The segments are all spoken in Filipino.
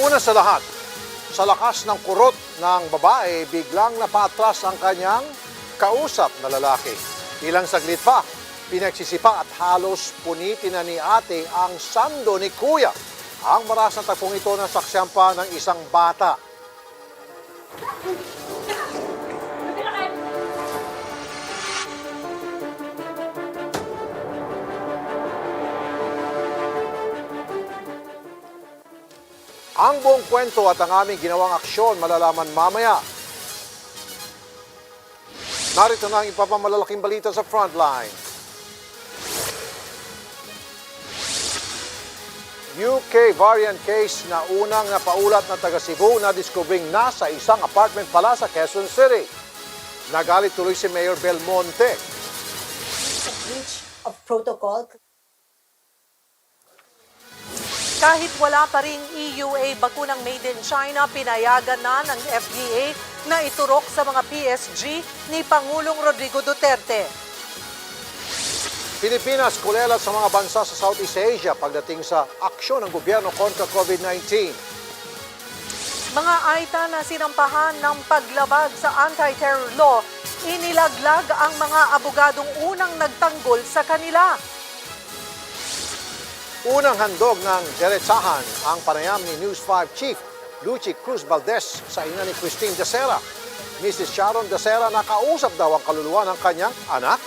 Una sa lahat, sa lakas ng kurot ng babae, biglang napatras ang kanyang kausap na lalaki. Ilang saglit pa, pinagsisipa at halos punitin na ni ate ang sando ni kuya. Ang maras na tagpong ito ng saksyan pa ng isang bata. Ang buong kwento at ang aming ginawang aksyon malalaman mamaya. Narito na ang ipapamalalaking balita sa Frontline. UK variant case na unang napaulat na taga Cebu na diskubring nasa isang apartment pala sa Quezon City. Nagalit tuloy si Mayor Belmonte. A breach of protocol. Kahit wala pa ring EUA bakunang made in China, pinayagan na ng FDA na iturok sa mga PSG ni Pangulong Rodrigo Duterte. Pilipinas kulelat sa mga bansa sa Southeast Asia pagdating sa aksyon ng gobyerno kontra COVID-19. Mga AITA na sinampahan ng paglabag sa anti-terror law, inilaglag ang mga abogadong unang nagtanggol sa kanila. Unang handog ng DERETSAHAN ang panayam ni News 5 Chief Lucy Cruz Valdez sa ina ni Sharon Dacera. Mrs. Sharon Dacera nakausap daw ang kaluluwa ng kanyang anak.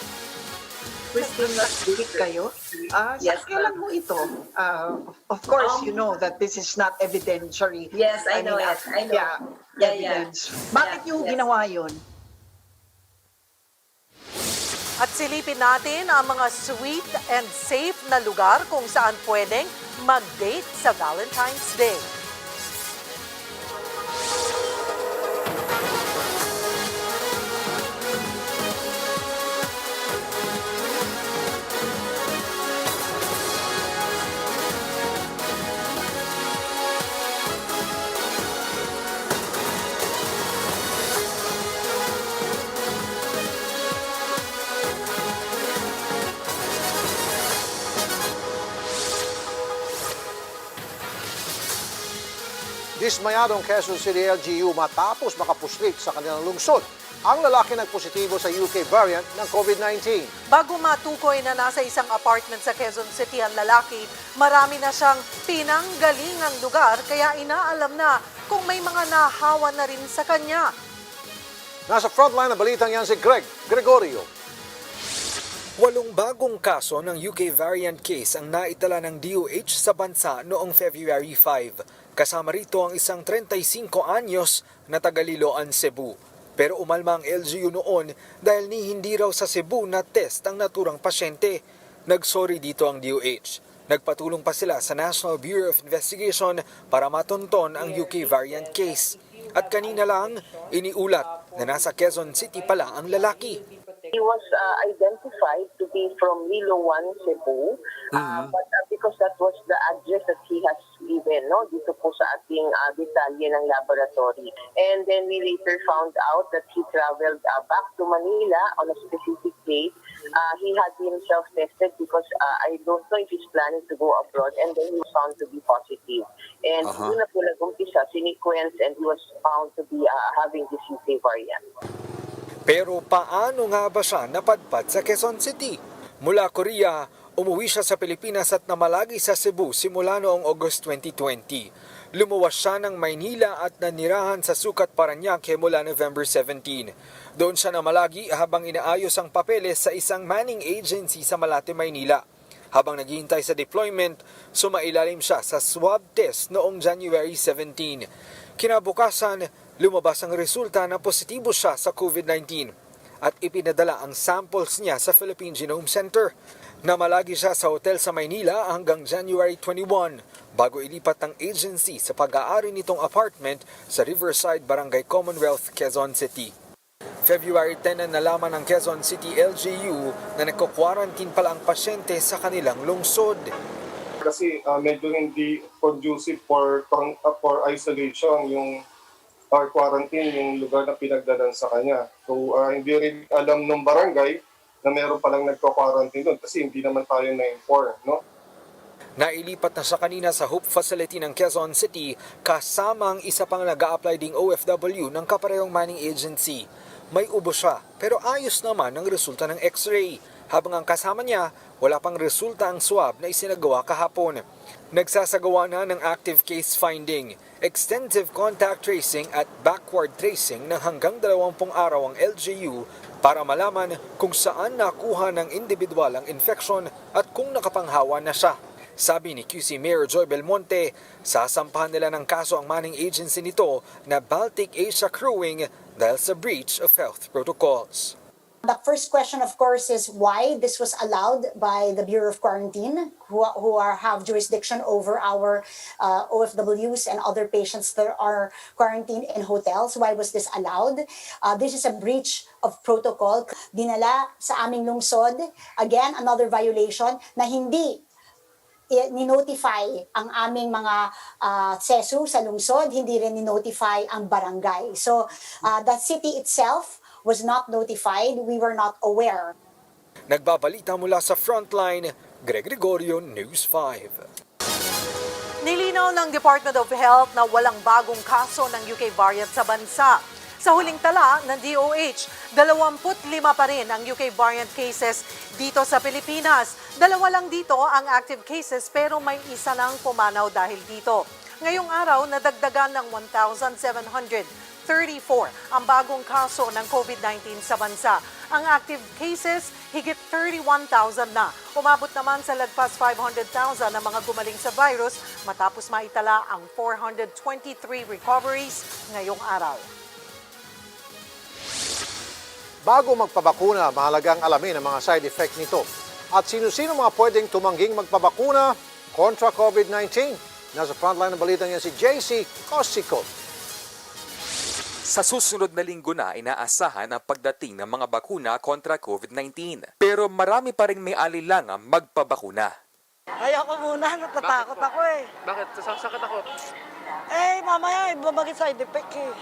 Christine, nag-delete kayo? Yes, kailan mo ito? Of course, you know that this is not evidentiary. Yes, I know it. I know. Evidence. Bakit yung ginawa yun? At silipin natin ang mga sweet and safe na lugar kung saan pwedeng mag-date sa Valentine's Day. Dismayado ang Quezon City LGU matapos makapuslit sa kanilang lungsod. Ang lalaki nagpositibo sa UK variant ng COVID-19. Bago matukoy na nasa isang apartment sa Quezon City ang lalaki, marami na siyang pinanggalingang lugar kaya inaalam na kung may mga nahawa na rin sa kanya. Nasa frontline na balitang yan si Gregorio. 8 bagong kaso ng UK variant case ang naitala ng DOH sa bansa noong February 5. Kasama rito ang isang 35 anyos na taga-Liloan, Cebu. Pero umalma ang LGU noon dahil hindi raw sa Cebu na test ang naturang pasyente. Nagsorry dito ang DOH. Nagpatulong pa sila sa National Bureau of Investigation para matonton ang UK variant case. At kanina lang, iniulat na nasa Quezon City pala ang lalaki. He was identified to be from Liloan, Cebu, but because that was the address that he has given, no, dito po sa ating detalye ng laboratory. And then we later found out that he traveled back to Manila on a specific date. He had himself tested because I don't know if he's planning to go abroad, and then he was found to be positive. And doon na po nag-umpisa, sinequence, and he was found to be having this UK variant. Pero paano nga ba siya napadpad sa Quezon City? Mula Korea, umuwi siya sa Pilipinas at namalagi sa Cebu simula noong August 2020. Lumuwas siya ng Maynila at nanirahan sa Sucat, Parañaque mula November 17. Doon siya namalagi habang inaayos ang papeles sa isang manning agency sa Malate, Maynila. Habang naghihintay sa deployment, sumailalim siya sa swab test noong January 17. Kinabukasan, lumabas ang resulta na positibo siya sa COVID-19 at ipinadala ang samples niya sa Philippine Genome Center. Namalagi siya sa hotel sa Maynila hanggang January 21 bago ilipat ng agency sa pag-aari nitong apartment sa Riverside, Barangay Commonwealth, Quezon City. February 10 na nalaman ng Quezon City LGU na nagko-quarantine pala ang pasyente sa kanilang lungsod. Kasi medyo hindi conducive for isolation yung or quarantine yung lugar na pinagdalan sa kanya. So hindi rin alam ng barangay na meron palang nagko-quarantine doon kasi hindi naman tayo na-inform, no? Nailipat na siya kanina sa Hope Facility ng Quezon City kasamang isa pang nag-a-apply ding OFW ng kaparehong mining agency. May ubo siya pero ayos naman ang resulta ng x-ray. Habang ang kasama niya, wala pang resulta ang swab na isinagawa kahapon. Nagsasagawa na ng active case finding, extensive contact tracing at backward tracing ng hanggang 20 araw ang LGU para malaman kung saan nakuha ng individual ang infection at kung nakapanghawa na siya. Sabi ni QC Mayor Joy Belmonte, sasampahan nila ng kaso ang mining agency nito na Baltic Asia Crewing dahil sa breach of health protocols. The first question, of course, is why this was allowed by the Bureau of Quarantine, have jurisdiction over our OFWs and other patients that are quarantined in hotels. Why was this allowed? This is a breach of protocol. Dinala sa aming lungsod, again, another violation na hindi ni-notify ang aming mga CESU sa lungsod, hindi rin ni-notify ang barangay. So, the city itself was not notified, we were not aware. Nagbabalita mula sa Frontline, Greg Gregorio, News 5. Nilinaw ng Department of Health na walang bagong kaso ng UK variant sa bansa. Sa huling tala ng DOH, 25 pa rin ang UK variant cases dito sa Pilipinas. 2 lang dito ang active cases pero may isa lang pumanaw dahil dito. Ngayong araw, nadagdagan ng 1,734 ang bagong kaso ng COVID-19 sa bansa. Ang active cases, higit 31,000 na. Umabot naman sa lagpas 500,000 ang mga gumaling sa virus matapos maitala ang 423 recoveries ngayong araw. Bago magpabakuna, mahalagang alamin ang mga side effect nito. At sino-sino mga pwedeng tumangging magpabakuna kontra COVID-19. Nasa frontline ng balitang yan si JC Cosico. Sa susunod na linggo na inaasahan ang pagdating ng mga bakuna kontra COVID-19. Pero marami pa ring may alilangang magpabakuna. Ayoko muna, natatakot ako eh. Bakit? Sakit ako. Mamaya babagit side effect eh.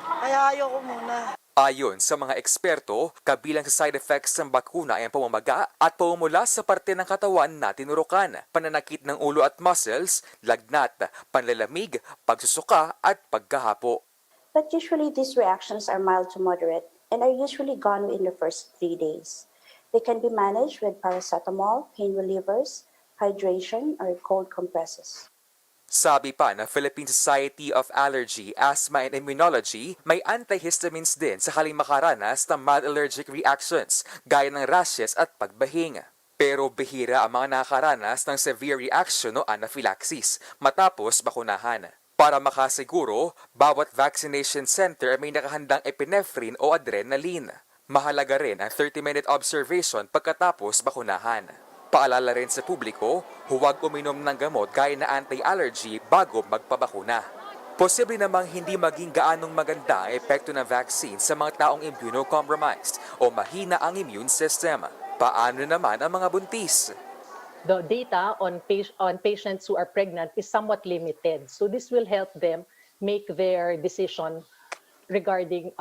Kaya ayoko muna. Ayon sa mga eksperto, kabilang sa side effects ng bakuna ay ang pamamaga at pumumula sa parte ng katawan na tinurukan, pananakit ng ulo at muscles, lagnat, panlalamig, pagsusuka at pagkahapo. But usually these reactions are mild to moderate and are usually gone within the first 3 days. They can be managed with paracetamol, pain relievers, hydration, or cold compresses. Sabi pa ng Philippine Society of Allergy, Asthma and Immunology, may antihistamines din sa haling makaranas ng mild allergic reactions gaya ng rashes at pagbahing. Pero bihira ang mga nakakaranas ng severe reaction o anaphylaxis matapos bakunahan. Para makasiguro, bawat vaccination center ay may nakahandang epinephrine o adrenaline. Mahalaga rin ang 30-minute observation pagkatapos bakunahan. Paalala rin sa publiko, huwag uminom ng gamot gaya na anti-allergy bago magpabakuna. Posible namang hindi maging gaanong maganda ang epekto ng vaccine sa mga taong immunocompromised o mahina ang immune system. Paano naman ang mga buntis? The data on patients who are pregnant is somewhat limited. So this will help them make their decision regarding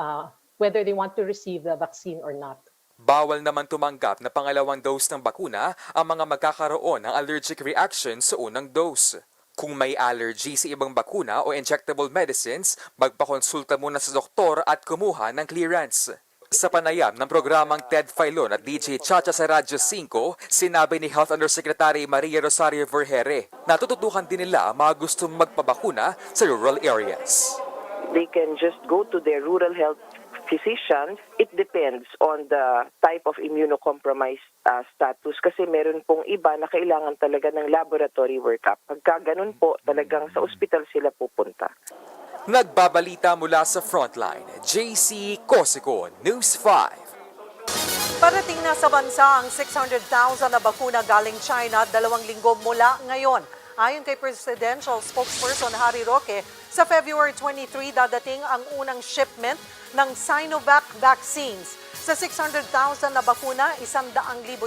whether they want to receive the vaccine or not. Bawal naman tumanggap na pangalawang dose ng bakuna ang mga magkakaroon ng allergic reaction sa unang dose. Kung may allergy sa ibang bakuna o injectable medicines, magpakonsulta muna sa doktor at kumuha ng clearance. Sa panayam ng programang Ted Filon at DJ Chacha sa Radyo 5, sinabi ni Health Undersecretary Maria Rosario Vergere na tututukan din nila ang mga gustong magpabakuna sa rural areas. They can just go to their rural health physician. It depends on the type of immunocompromised status kasi meron pong iba na kailangan talaga ng laboratory workup. Pagka ganun po, talagang sa ospital sila pupunta. Nagbabalita mula sa Frontline, JC Cosico, News 5. Parating na sa bansa ang 600,000 na bakuna galing China 2 linggo mula ngayon. Ayon kay Presidential Spokesperson Harry Roque, sa February 23 dadating ang unang shipment ng Sinovac vaccines. Sa 600,000 na bakuna, 100,000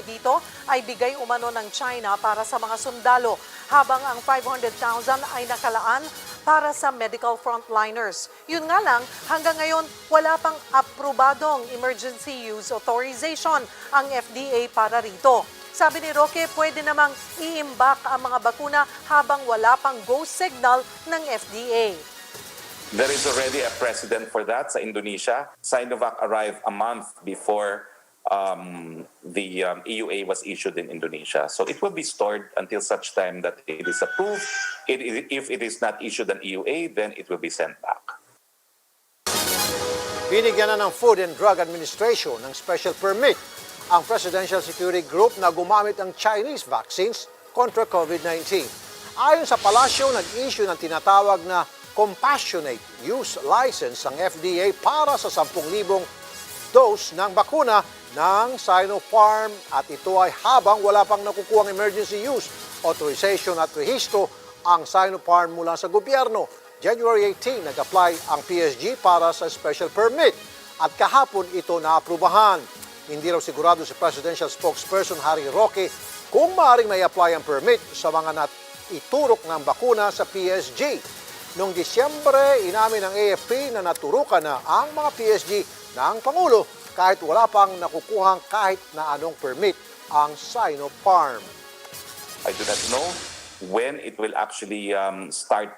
dito ay bigay umano ng China para sa mga sundalo, habang ang 500,000 ay nakalaan para sa medical frontliners. Yun nga lang, hanggang ngayon wala pang aprobadong emergency use authorization ang FDA para rito. Sabi ni Roque, pwede namang iimbak ang mga bakuna habang wala pang go signal ng FDA. There is already a precedent for that sa Indonesia. Sinovac arrived a month before the EUA was issued in Indonesia. So it will be stored until such time that it is approved. If it is not issued an EUA, then it will be sent back. Binigyan na ng Food and Drug Administration ng special permit ang Presidential Security Group na gumamit ng Chinese vaccines kontra COVID-19. Ayon sa palasyo, nag-issue ng tinatawag na Compassionate Use License ang FDA para sa 10,000 dose ng bakuna ng Sinopharm at ito ay habang wala pang nakukuhang emergency use authorization at rehistro ang Sinopharm mula sa gobyerno. January 18, nag-apply ang PSG para sa special permit at kahapon ito naaprubahan. Hindi raw sigurado si Presidential Spokesperson Harry Roque kung maaaring may apply ang permit sa mga iturok ng bakuna sa PSG. Noong Disyembre, inamin ng AFP na naturukan na ang mga PSG ng Pangulo kahit wala pang nakukuhang kahit na anong permit ang Sinopharm. I do not know when it will actually start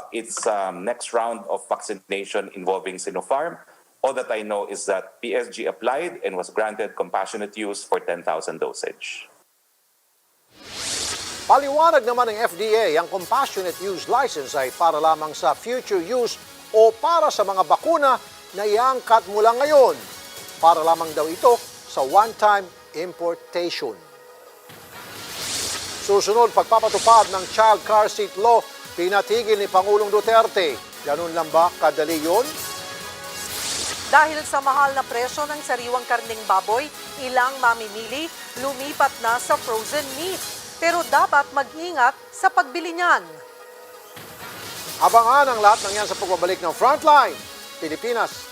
its next round of vaccination involving Sinopharm. All that I know is that PSG applied and was granted compassionate use for 10,000 dosage. Paliwanag naman ng FDA, ang compassionate use license ay para lamang sa future use o para sa mga bakuna na iangkat mula ngayon. Para lamang daw ito sa one-time importation. Susunod, pagpapatupad ng child car seat law, pinatigil ni Pangulong Duterte. Ganun lang ba kadali yun? Dahil sa mahal na presyo ng sariwang karning baboy, ilang mamimili lumipat na sa frozen meat. Pero dapat mag-ingat sa pagbili niyan. Abangan ang lahat ng yan sa pagbabalik ng Frontline Pilipinas.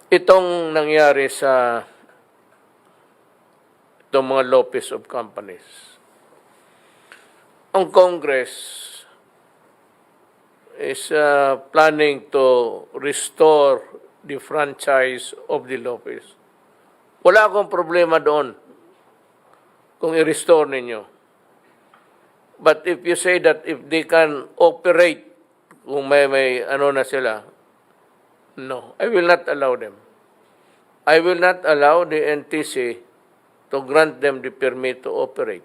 Itong nangyari sa itong mga Lopez of companies. Ang Congress is planning to restore the franchise of the Lopez. Wala akong problema doon kung i-restore ninyo. But if you say that if they can operate, kung may ano na sila, no, I will not allow them. I will not allow the NTC to grant them the permit to operate.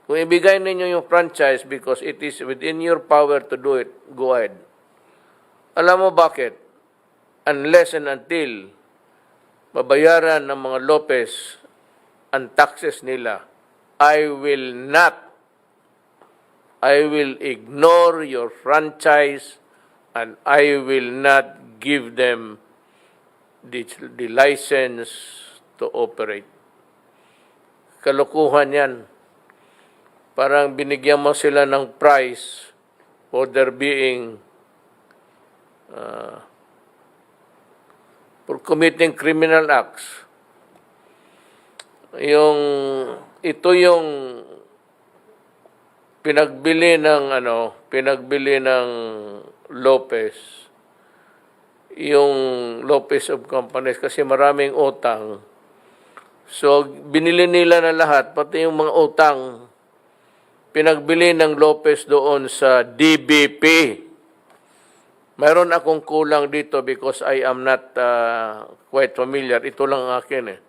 Kung ibigay ninyo yung franchise because it is within your power to do it, go ahead. Alam mo bakit? Unless and until babayaran ng mga Lopez ang taxes nila, I will ignore your franchise and I will not give them the license to operate. Kalokohan yan. Parang binigyan mo sila ng price for their being for committing criminal acts. Ito yung pinagbili ng Lopez. Yung Lopez of companies kasi maraming utang. So, binili nila na lahat, pati yung mga utang, pinagbili ng Lopez doon sa DBP. Mayroon akong kulang dito because I am not quite familiar. Ito lang ang akin eh.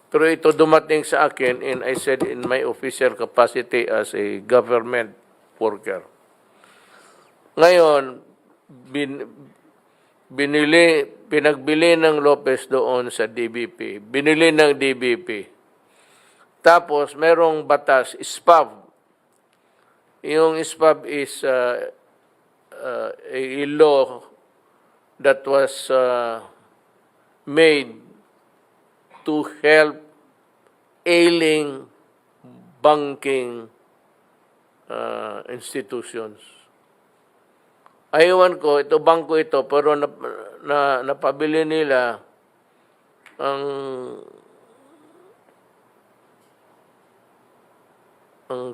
Pero ito dumating sa akin and I said in my official capacity as a government worker. Ngayon, pinagbili ng Lopez doon sa DBP. Binili ng DBP. Tapos, merong batas, SPAV. Yung SPAV is a law that was made to help ailing banking institutions. Aywan ko, ito bangko ito, pero napabili nila ang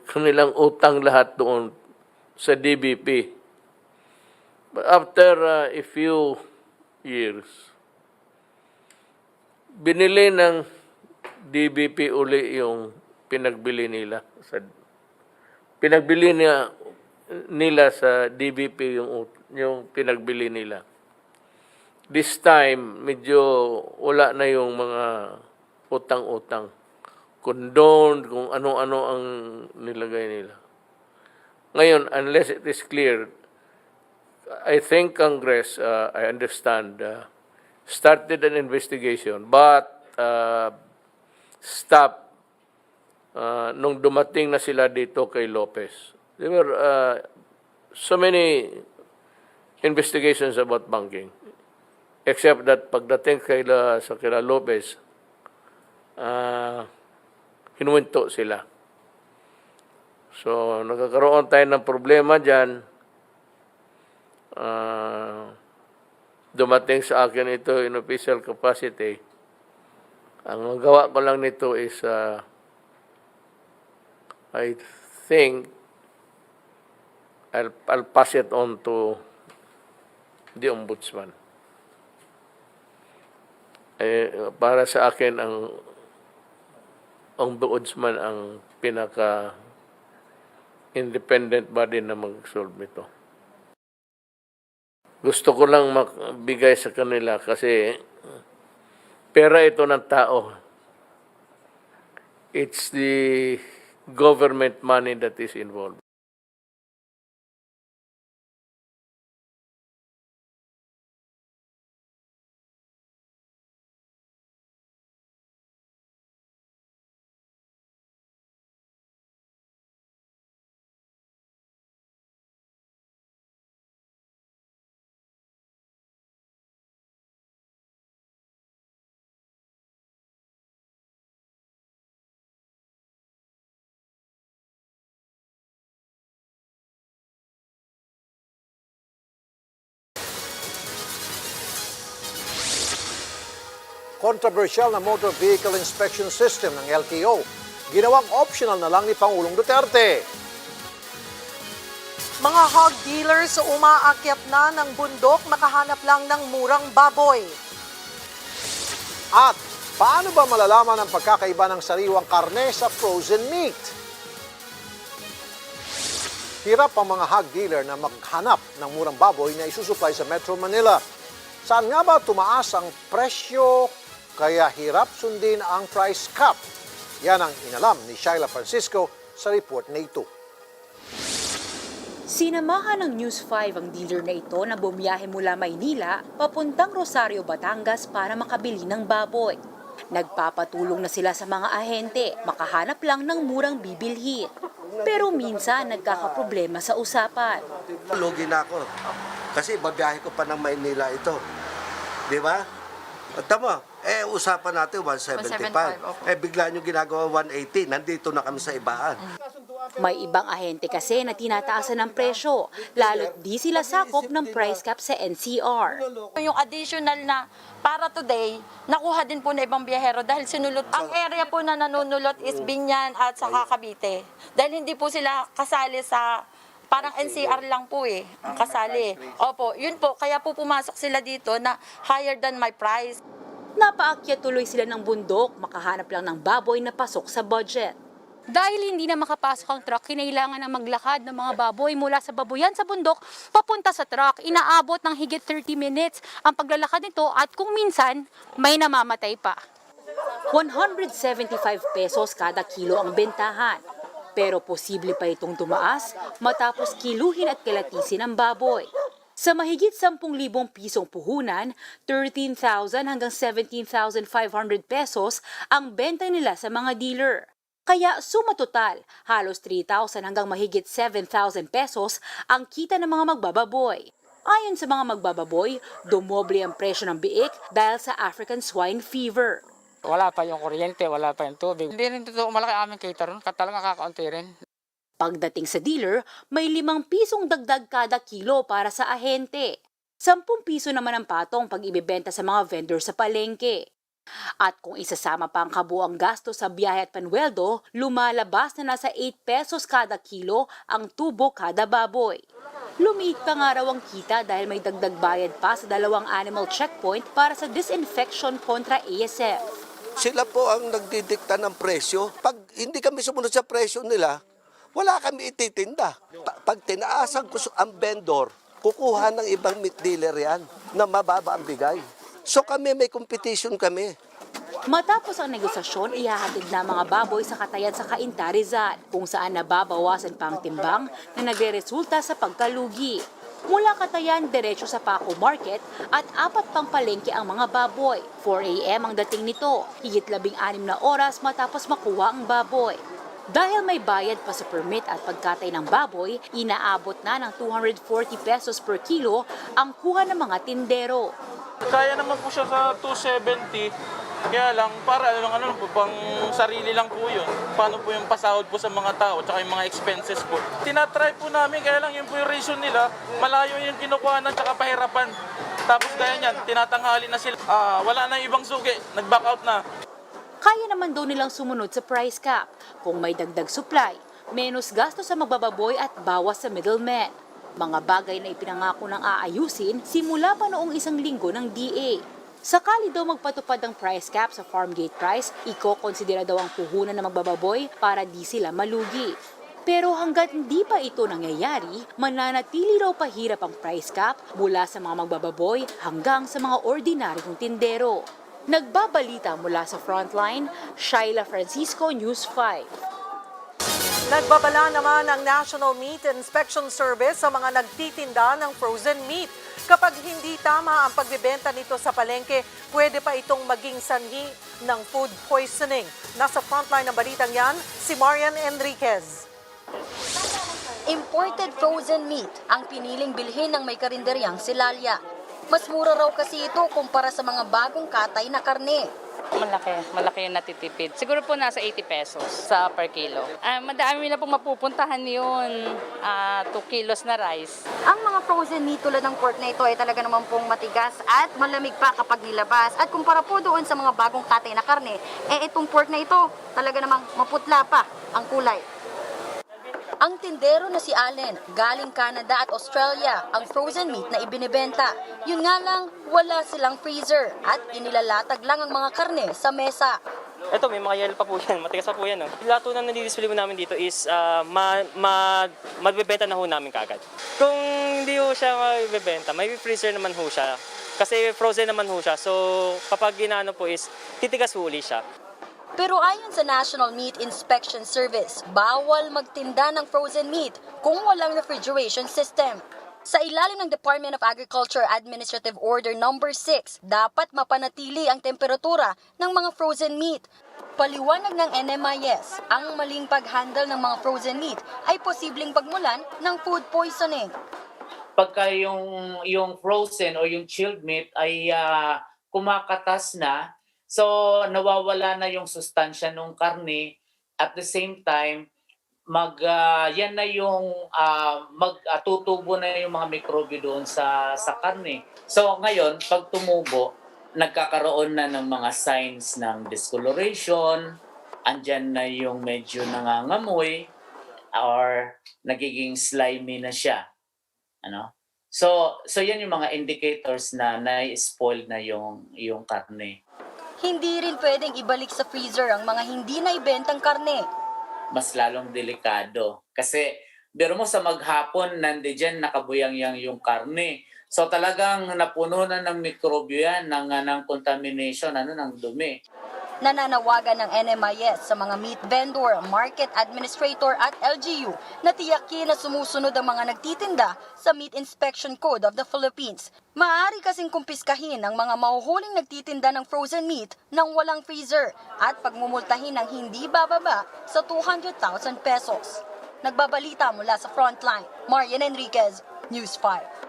kanilang utang lahat doon sa DBP. But after a few years, binili ng DBP uli yung pinagbili nila. Pinagbili nila sa DBP yung pinagbili nila. This time, medyo wala na yung mga utang-utang. Condoned, kung ano-ano ang nilagay nila. Ngayon, unless it is clear, I think Congress, I understand, started an investigation, but stopped nung dumating na sila dito kay Lopez. There were so many investigations about banking, except that pagdating sa kila Lopez, hinuwinto sila. So, nagkakaroon tayo ng problema dyan. Dumating sa akin ito in official capacity. Ang magawa ko lang nito is, I think, I'll pass it on to the Ombudsman. Para sa akin, ang Ombudsman ang pinaka-independent body na mag-solve nito. Gusto ko lang magbigay sa kanila kasi pera ito ng tao. It's the government money that is involved. Controversial na motor vehicle inspection system ng LTO, ginawang optional na lang ni Pangulong Duterte. Mga hog dealers umaakyat na ng bundok makahanap lang ng murang baboy. At paano ba malalaman ang pagkakaiba ng sariwang karne sa frozen meat? Hirap ang mga hog dealer na maghanap ng murang baboy na isusupply sa Metro Manila. Saan nga ba tumaas ang presyo kaya hirap sundin ang price cap? Yan ang inalam ni Shaila Francisco sa report na ito. Sinamahan ng News 5 ang dealer na ito na bumiyahe mula Maynila papuntang Rosario, Batangas para makabili ng baboy. Nagpapatulong na sila sa mga ahente, makahanap lang ng murang bibilhin. Pero minsan nagkakaproblema sa usapan. Lugi na ako kasi babiyahe ko pa ng Maynila ito. Di ba? Tama, usapan natin 175. Bigla nyo ginagawa 180, nandito na kami sa ibaan. May ibang ahente kasi na tinataasan ng presyo, lalo't di sila sakop ng price cap sa NCR. Yung additional na para today, nakuha din po na ibang biyahero dahil sinulot. Ang area po na nanunulot is Binyan at saka Cavite. Dahil hindi po sila kasali sa parang NCR lang po ang kasali. Opo, yun po, kaya po pumasok sila dito na higher than my price. Napaakyat tuloy sila ng bundok, makahanap lang ng baboy na pasok sa budget. Dahil hindi na makapasok ang truck, kinailangan na maglakad ng mga baboy mula sa babuyan sa bundok papunta sa truck. Inaabot ng higit 30 minutes ang paglalakad nito at kung minsan may namamatay pa. 175 pesos kada kilo ang bentahan. Pero posible pa itong tumaas matapos kiluhin at kilatisin ang baboy. Sa mahigit 10,000 pisong puhunan, 13,000 hanggang 17,500 pesos ang benta nila sa mga dealer. Kaya suma total, halos 3,000 hanggang mahigit 7,000 pesos ang kita ng mga magbababoy. Ayon sa mga magbababoy, dumoble ang presyo ng biik dahil sa African swine fever. Wala pa yung kuryente, wala pa yung tubig. Hindi rin totoo malaki aming cater ron, talagang kakaunti rin. Pagdating sa dealer, may 5 pisong dagdag kada kilo para sa ahente. 10 piso naman ang patong pag ibebenta sa mga vendor sa palengke. At kung isasama pa ang kabuang gasto sa biyahe at panweldo, lumalabas na nasa 8 pesos kada kilo ang tubo kada baboy. Lumiit pa nga raw ang kita dahil may dagdag bayad pa sa 2 animal checkpoint para sa disinfection kontra ASF. Sila po ang nagdidikta ng presyo. Pag hindi kami sumunod sa presyo nila, wala kami ititinda. Pag tinaasan ko ang vendor, kukuha ng ibang meat dealer yan na mababa ang bigay. So kami, may competition kami. Matapos ang negosasyon, ihahatid na mga baboy sa Katayan sa Cainta, Rizal, kung saan nababawasan pa ang timbang na nagre-resulta sa pagkalugi. Mula Katayan, diretso sa Paco Market at 4 pang palengke ang mga baboy. 4 a.m. ang dating nito, higit 16 na oras matapos makuha ang baboy. Dahil may bayad pa sa permit at pagkatay ng baboy, inaabot na ng 240 pesos per kilo ang kuha ng mga tindero. Kaya naman po siya sa 270, kaya lang para pang sarili lang po yun. Paano po yung pasahod po sa mga tao at yung mga expenses po. Tinatry po namin, kaya lang yun po yung reason nila, malayo yung kinukuhanan at pahirapan. Tapos kaya niyan, tinatanghali na sila, wala na ibang sugi, nag-back out na. Kaya naman daw nilang sumunod sa price cap. Kung may dagdag supply, menos gasto sa magbababoy at bawas sa middleman. Mga bagay na ipinangako ng aayusin simula pa noong 1 linggo ng DA. Sakali daw magpatupad ng price cap sa farm gate price, iko-konsidera daw ang puhunan ng magbababoy para di sila malugi. Pero hanggat hindi pa ito nangyayari, mananatili raw pahirap ang price cap mula sa mga magbababoy hanggang sa mga ordinaryong tindero. Nagbabalita mula sa Frontline, Shaila Francisco, News 5. Nagbabala naman ang National Meat Inspection Service sa mga nagtitinda ng frozen meat. Kapag hindi tama ang pagbebenta nito sa palengke, pwede pa itong maging sanhi ng food poisoning. Nasa frontline ng balitang yan, si Marian Enriquez. Imported frozen meat ang piniling bilhin ng may karinderyang si Lalia. Mas mura raw kasi ito kumpara sa mga bagong katay na karne. Malaki yung natitipid. Siguro po nasa 80 pesos sa per kilo. Madami na pong mapupuntahan yun, 2 kilos na rice. Ang mga frozen meat tulad ng pork na ito ay talaga naman pong matigas at malamig pa kapag nilabas. At kumpara po doon sa mga bagong katay na karne, itong pork na ito talaga namang maputla pa ang kulay. Ang tindero na si Allen, galing Canada at Australia, ang frozen meat na ibinebenta. Yun nga lang, wala silang freezer at inilalatag lang ang mga karne sa mesa. Ito, may mga yellow pa po yan. Matigas pa po yan. Lahat po na nadi-display mo namin dito is magbebenta na ho namin kagad. Kung hindi ho siya magbebenta, may freezer naman ho siya. Kasi frozen naman ho siya. So kapag ginano po is titigas ho uli siya. Pero ayon sa National Meat Inspection Service, bawal magtinda ng frozen meat kung walang refrigeration system. Sa ilalim ng Department of Agriculture Administrative Order No. 6, dapat mapanatili ang temperatura ng mga frozen meat. Paliwanag ng NMIS, ang maling pag-handle ng mga frozen meat ay posibleng pagmulan ng food poisoning. Pagka yung frozen o yung chilled meat ay kumakatas na, so nawawala na yung sustansya ng karne, at the same time yan na yung magtutubo na yung mga mikrobyo doon sa karne. So ngayon, pag tumubo, nagkakaroon na ng mga signs ng discoloration, andyan na yung medyo nangangamoy, or nagiging slimy na siya. So yan yung mga indicators na na-spoil na yung karne. Hindi rin pwedeng ibalik sa freezer ang mga hindi na ibentang karne. Mas lalong delikado. Kasi, biro mo sa maghapon, nandiyan nakabuyang-yang yung karne. So talagang napuno na ng mikrobyo yan, ng contamination, ng dumi. Nananawagan ng NMIS sa mga meat vendor, market administrator at LGU na tiyakin na sumusunod ang mga nagtitinda sa Meat Inspection Code of the Philippines. Maaari kasing kumpiskahin ang mga mahuhuling nagtitinda ng frozen meat nang walang freezer at pagmumultahin ng hindi bababa sa 200,000 pesos. Nagbabalita mula sa Frontline, Marian Enriquez, News 5.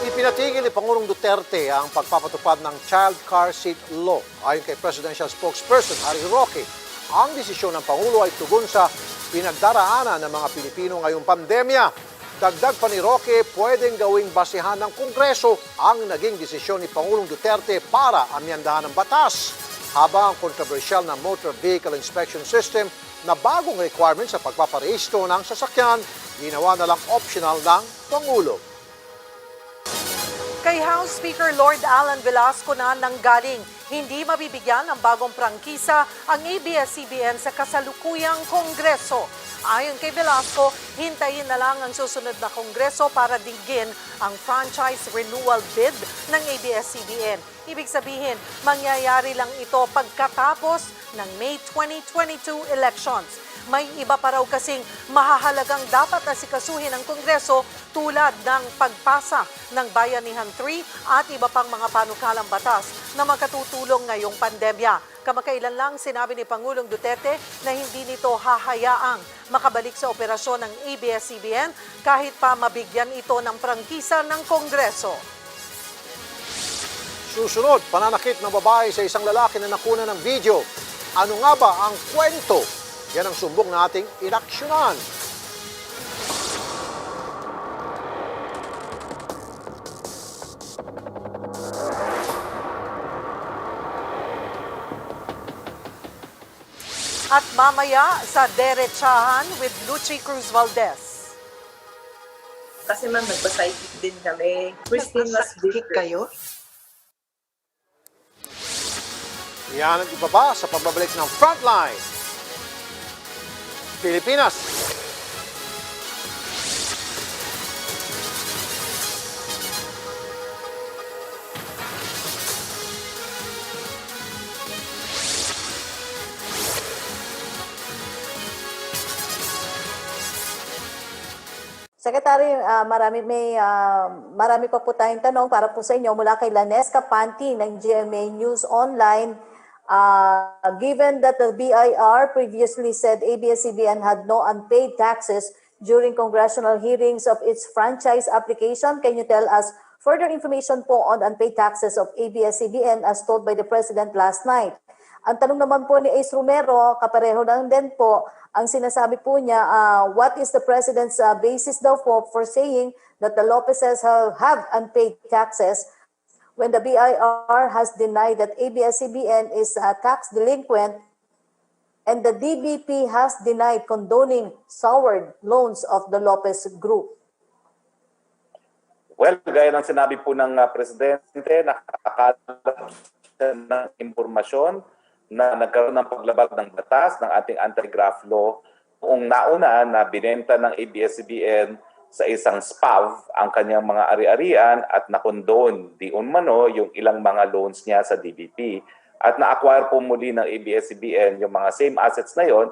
Ipinatigil ni Pangulong Duterte ang pagpapatupad ng Child Car Seat Law. Ayon kay Presidential Spokesperson Harry Roque, ang desisyon ng Pangulo ay tugon sa pinagdaraanan ng mga Pilipino ngayong pandemya. Dagdag pa ni Roque, pwedeng gawing basehan ng Kongreso ang naging desisyon ni Pangulong Duterte para amyandahan ng batas. Habang kontrobersyal na Motor Vehicle Inspection System na bagong requirement sa pagpaparehistro ng sasakyan, ginawa na lang optional ng Pangulo. Kay House Speaker Lord Alan Velasco na nanggaling, hindi mabibigyan ng bagong prangkisa ang ABS-CBN sa kasalukuyang Kongreso. Ayon kay Velasco, hintayin na lang ang susunod na Kongreso para digin ang franchise renewal bid ng ABS-CBN. Ibig sabihin, mangyayari lang ito pagkatapos ng May 2022 elections. May iba pa raw kasing mahahalagang dapat asikasuhin ng Kongreso tulad ng pagpasa ng Bayanihan 3 at iba pang mga panukalang batas na makatutulong ngayong pandemya. Kamakailan lang sinabi ni Pangulong Duterte na hindi nito hahayaang makabalik sa operasyon ng ABS-CBN kahit pa mabigyan ito ng prangkisa ng Kongreso. Susunod, pananakit ng babae sa isang lalaki na nakuna ng video. Ano nga ba ang kwento? Yan ang sumbong nating inaksyonan. At mamaya sa DERETSAHAN with Lucy Cruz Valdez. Kasi ma'am, nagpa-psychic din kami. Christine was different. Kayo? Yan ang ibaba sa pagbabalik ng Frontline Pilipinas. Secretary, marami pa po tayong tanong para po sa inyo mula kay Lanes Kapanti ng GMA News Online. Given that the BIR previously said ABS-CBN had no unpaid taxes during congressional hearings of its franchise application, can you tell us further information po on unpaid taxes of ABS-CBN as told by the President last night? Ang tanong naman po ni Ace Romero, kapareho lang din po, ang sinasabi po niya, what is the President's basis daw po for saying that the Lopezes have unpaid taxes when the BIR has denied that ABS-CBN is a tax delinquent and the DBP has denied condoning soured loans of the Lopez Group? Well, gaya ng sinabi po ng Presidente, nakakakalap siya ng impormasyon na nagkaroon ng paglabag ng batas ng ating anti-graft law kung nauna na binenta ng ABS-CBN sa isang SPAV ang kanyang mga ari-arian at nakondon di umano yung ilang mga loans niya sa DBP at na-acquire po muli ng ABS-CBN yung mga same assets na yon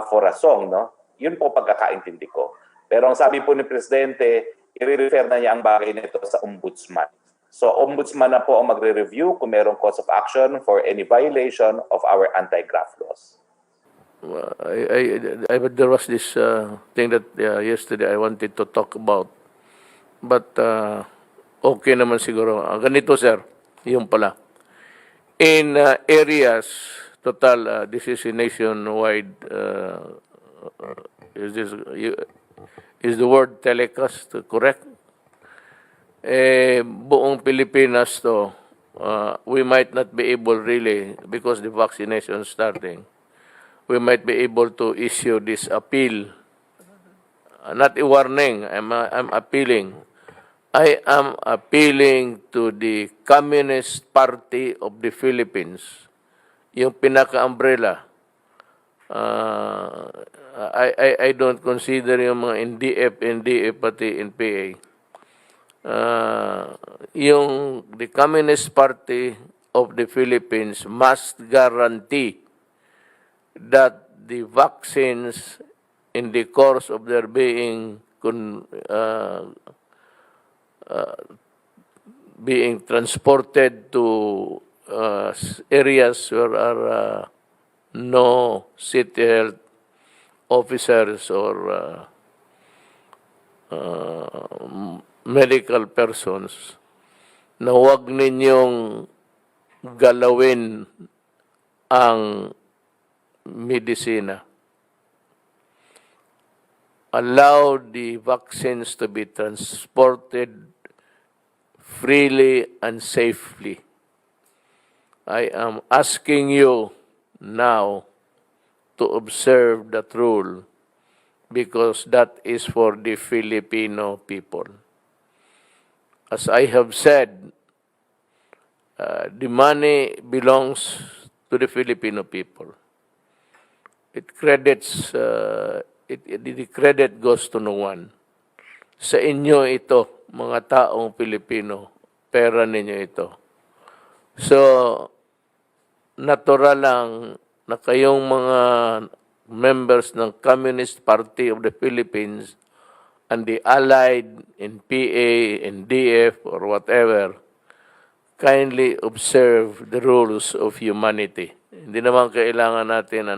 for a song. No? Yun po pagkakaintindi ko. Pero ang sabi po ni Presidente, i-refer na niya ang bagay nito sa Ombudsman. So, Ombudsman na po ang magre-review kung mayroong cause of action for any violation of our anti-graft laws. There was this thing that yesterday I wanted to talk about. But okay naman siguro. Ganito, sir, yung pala. In areas, total, this is a nationwide, is the word telecast correct? Buong Pilipinas to, we might not be able really, because the vaccination is starting, we might be able to issue this appeal. Not a warning, I'm appealing. I am appealing to the Communist Party of the Philippines, yung pinaka-umbrella. I don't consider yung mga NDF, pati NPA. The Communist Party of the Philippines must guarantee that the vaccines in the course of their being transported to areas where are no city health officers or medical persons, na huwag ninyong galawin ang medisina. allow the vaccines to be transported freely and safely. I am asking you now to observe that rule because that is for the Filipino people. As I have said, the money belongs to the Filipino people. It credits, the credit goes to no one. Sa inyo ito, mga taong Pilipino, pera ninyo ito. So, natural lang na kayong mga members ng Communist Party of the Philippines and the allied in PA, in DF, or whatever, kindly observe the rules of humanity. Hindi naman kailangan natin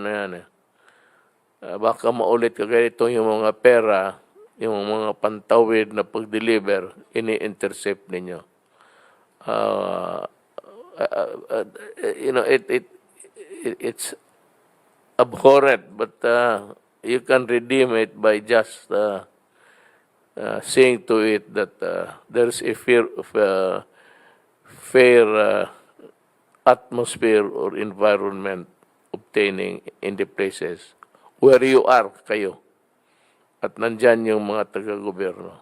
baka maulit kagaya ito yung mga pera, yung mga pantawid na pag-deliver, ini-intercept ninyo. It's abhorrent, but you can redeem it by just seeing to it that there's a fair atmosphere or environment obtaining in the places where you are kayo at nandyan yung mga taga-gobyerno.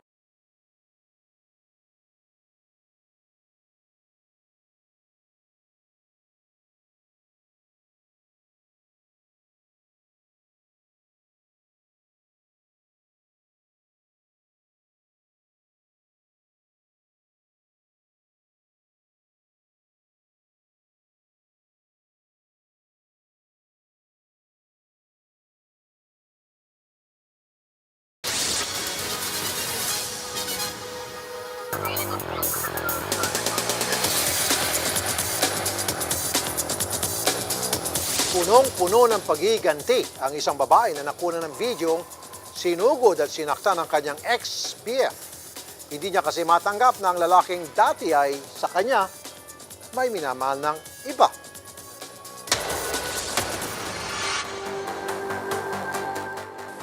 Punong-puno ng pagiganti ang isang babae na nakuna ng videong sinugod at sinaktan ng kanyang ex-BF. Hindi niya kasi matanggap na ang lalaking dati ay sa kanya may minamahal ng iba.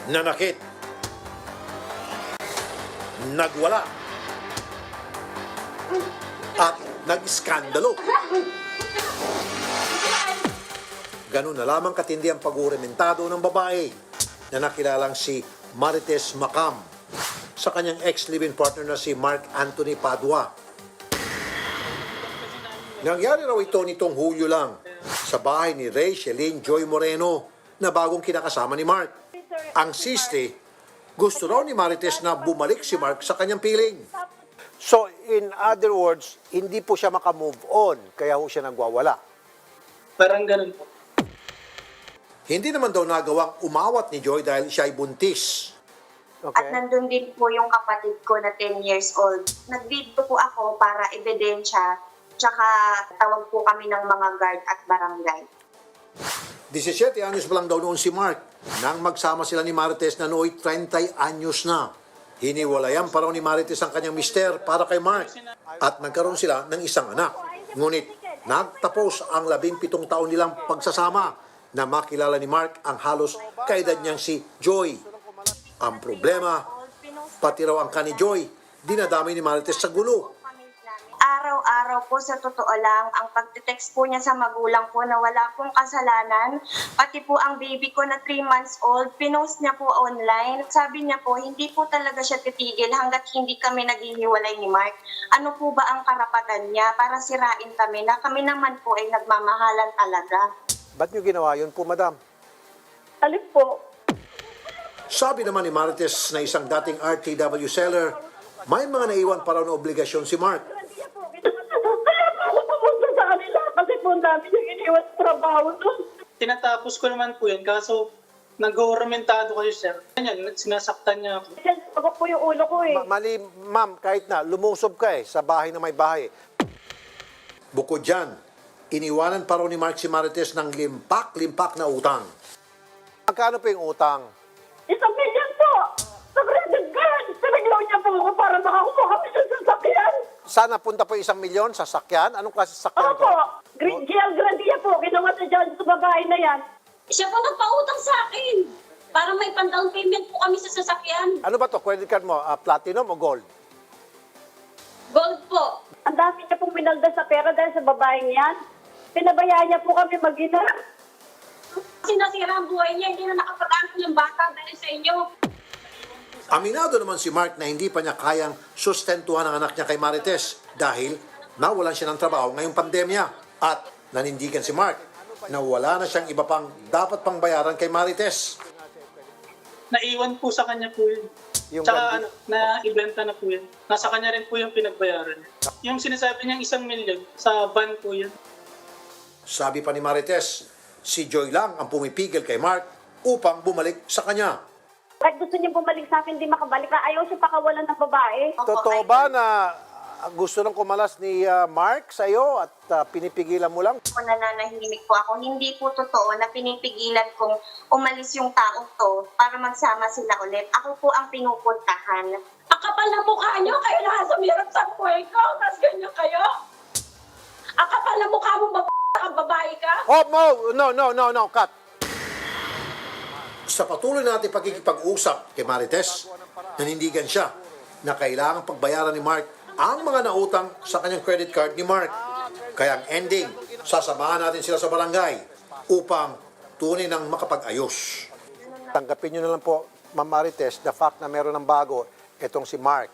Nanakit. Nagwala. At nag-iskandalo. Ganun na lamang katindi ang pag-urementado ng babae na nakilalang si Marites Macam sa kanyang ex-living partner na si Mark Anthony Padua. Nangyari raw ito nitong Hulyo lang sa bahay ni Ray Shelene Joy Moreno na bagong kinakasama ni Mark. Ang siste, gusto raw ni Marites na bumalik si Mark sa kanyang piling. So, in other words, hindi po siya maka-move on, kaya ho siya nagwawala. Parang ganun po. Hindi naman daw nagawang umawat ni Joy dahil siya ay buntis. Okay. At nandun din po yung kapatid ko na 10 years old. Nag-video po ako para ebidensya, tsaka tawag po kami ng mga guard at barangay. 17 anyos pa lang daw noon si Mark nang magsama sila ni Marites na nooy 30 anyos na. Hiniwalayan pa raw ni Marites ang kanyang mister para kay Mark at nagkaroon sila ng isang anak. Ngunit nagtapos ang 17 taon nilang pagsasama na makilala ni Mark ang halos kaedad niyang si Joy. Ang problema, pati raw ang kani Joy, dinadami ni Marites sa gulo. Araw-araw po sa totoo lang, ang pagtitext po niya sa magulang ko na wala pong kasalanan, pati po ang baby ko na 3 months old, pinost niya po online. Sabi niya po, hindi po talaga siya titigil hanggat hindi kami naghihiwalay ni Mark. Ano po ba ang karapatan niya para sirain kami na kami naman po ay nagmamahalan talaga? Ba't niyo ginawa yun po, madam? Alin po? Sabi naman ni Marites na isang dating RTW seller, may mga naiwan pa raw na obligasyon si Mark. Ako pumunta sa kanila kasi po ang dami yung iniwan sa trabaho doon. Tinatapos ko naman po yun, kaso nag-governmentado kayo, sir. Ganyan, sinasaktan niya ako. Pagod po yung ulo ko eh. Mali, ma'am, kahit na lumusob ka sa bahay na may bahay. Bukod dyan, iniwanan pa raw ni Mark si Marites ng limpak-limpak na utang. Magkano po yung utang? 1 million po! Sa credit card! Pinaglaw niya po ako para makakuha kami sa sasakyan. Saan napunta po 1 milyon sa sakyan? Anong klase sakyan to? Opo, GL Grandia po. Ginawa na dyan sa babae na yan. Siya po nagpautang sa akin. Para may pan-down payment po kami sa sasakyan. Ano ba to? Credit card mo? Platinum o gold? Gold po. Ang dami niya pong pinalda sa pera dahil sa babaeng yan. Pinabayaan niya po kami mag-ina. Sinasira ang buhay niya, hindi na nakapag-aral ng bata dahil sa inyo. Aminado naman si Mark na hindi pa niya kayang sustentuhan ang anak niya kay Marites dahil nawalan siya ng trabaho ngayong pandemya. At nanindigan si Mark na wala na siyang iba pang dapat pang bayaran kay Marites. Naiwan po sa kanya po yun. Tsaka na-ibenta na po yun. Nasa kanya rin po yung pinagbayaran. Yung sinasabi niyang 1 million, sa van po yun. Sabi pa ni Marites, si Joy lang ang pumipigil kay Mark upang bumalik sa kanya. Kahit gusto niya bumalik sa akin, hindi makabalik na ayaw siya pakawalan ng babae. Totoo ba na gusto nang kumalas ni Mark sa iyo at pinipigilan mo lang? Kung nananahimik po ako, hindi po totoo na pinipigilan kong umalis yung taong to para magsama sila ulit. Ako po ang pinupuntahan. Ang kapal na mukha niyo, kayo lahat sumirap sa buhay ko, tapos ganyan kayo. Ang kapal na mukha mo, babae ka. Oh, no, cut. Sa patuloy natin pagkikipag-usap kay Marites, nanindigan siya na kailangang pagbayaran ni Mark ang mga nautang sa kanyang credit card ni Mark. Kaya ang ending, sasamahan natin sila sa barangay upang tunay nang makapag-ayos. Tanggapin nyo na lang po, Ma'am Marites, the fact na meron ng bago, itong si Mark.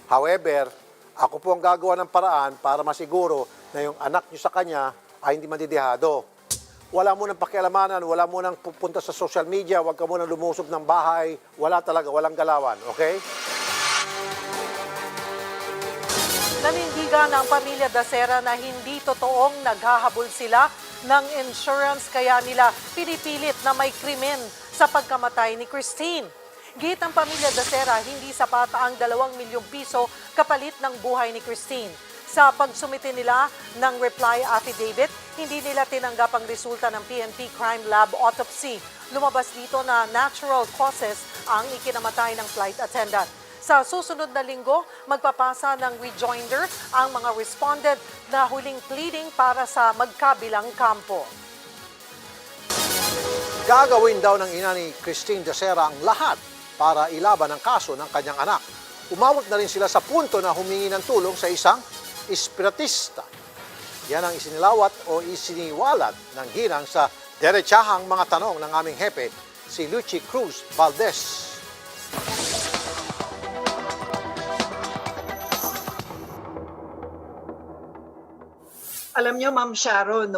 However, ako po ang gagawa ng paraan para masiguro na yung anak nyo sa kanya ay hindi madidihado. Wala mo nang pakialamanan, wala mo nang pupunta sa social media, huwag ka mo nang lumusog ng bahay, wala talaga, walang galawan, okay? Nanindigan ng pamilya Dacera na hindi totoong naghahabol sila ng insurance kaya nila pinipilit na may krimen sa pagkamatay ni Christine. Git ng pamilya Dacera, hindi sapat ang 2 milyong piso kapalit ng buhay ni Christine. Sa pagsumite nila ng reply affidavit, hindi nila tinanggap ang resulta ng PNP Crime Lab autopsy. Lumabas dito na natural causes ang ikinamatay ng flight attendant. Sa susunod na linggo, magpapasa ng rejoinder ang mga respondent na huling pleading para sa magkabilang kampo. Gagawin daw ng ina ni Christine Dacera ang lahat para ilaban ang kaso ng kanyang anak. Umabot na rin sila sa punto na humingi ng tulong sa isang espiritista. Yan ang isinilawat o isiniwalat ng ginang sa diretsahang mga tanong ng aming hepe, si Lucy Cruz Valdez. Alam niyo, Ma'am Sharon,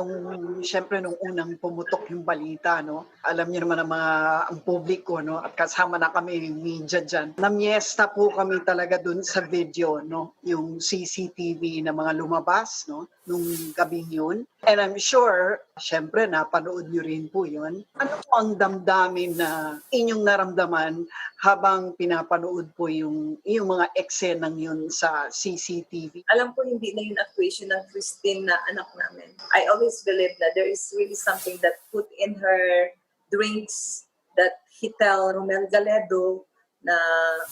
siyempre nung unang pumutok yung balita, no? Alam niyo naman ang publiko, no? At kasama na kami yung media dyan. Namiesta po kami talaga dun sa video, no? Yung CCTV na mga lumabas, no? Nung gabing yun. And I'm sure, siyempre, napanood niyo rin po yun. Ano po ang damdamin na inyong naramdaman habang pinapanood po yung mga eksenang yun sa CCTV? Alam ko hindi na yung actuation ng Christine na anak namin. I always believe that there is really something that put in her drinks that he tell Romel Galedo na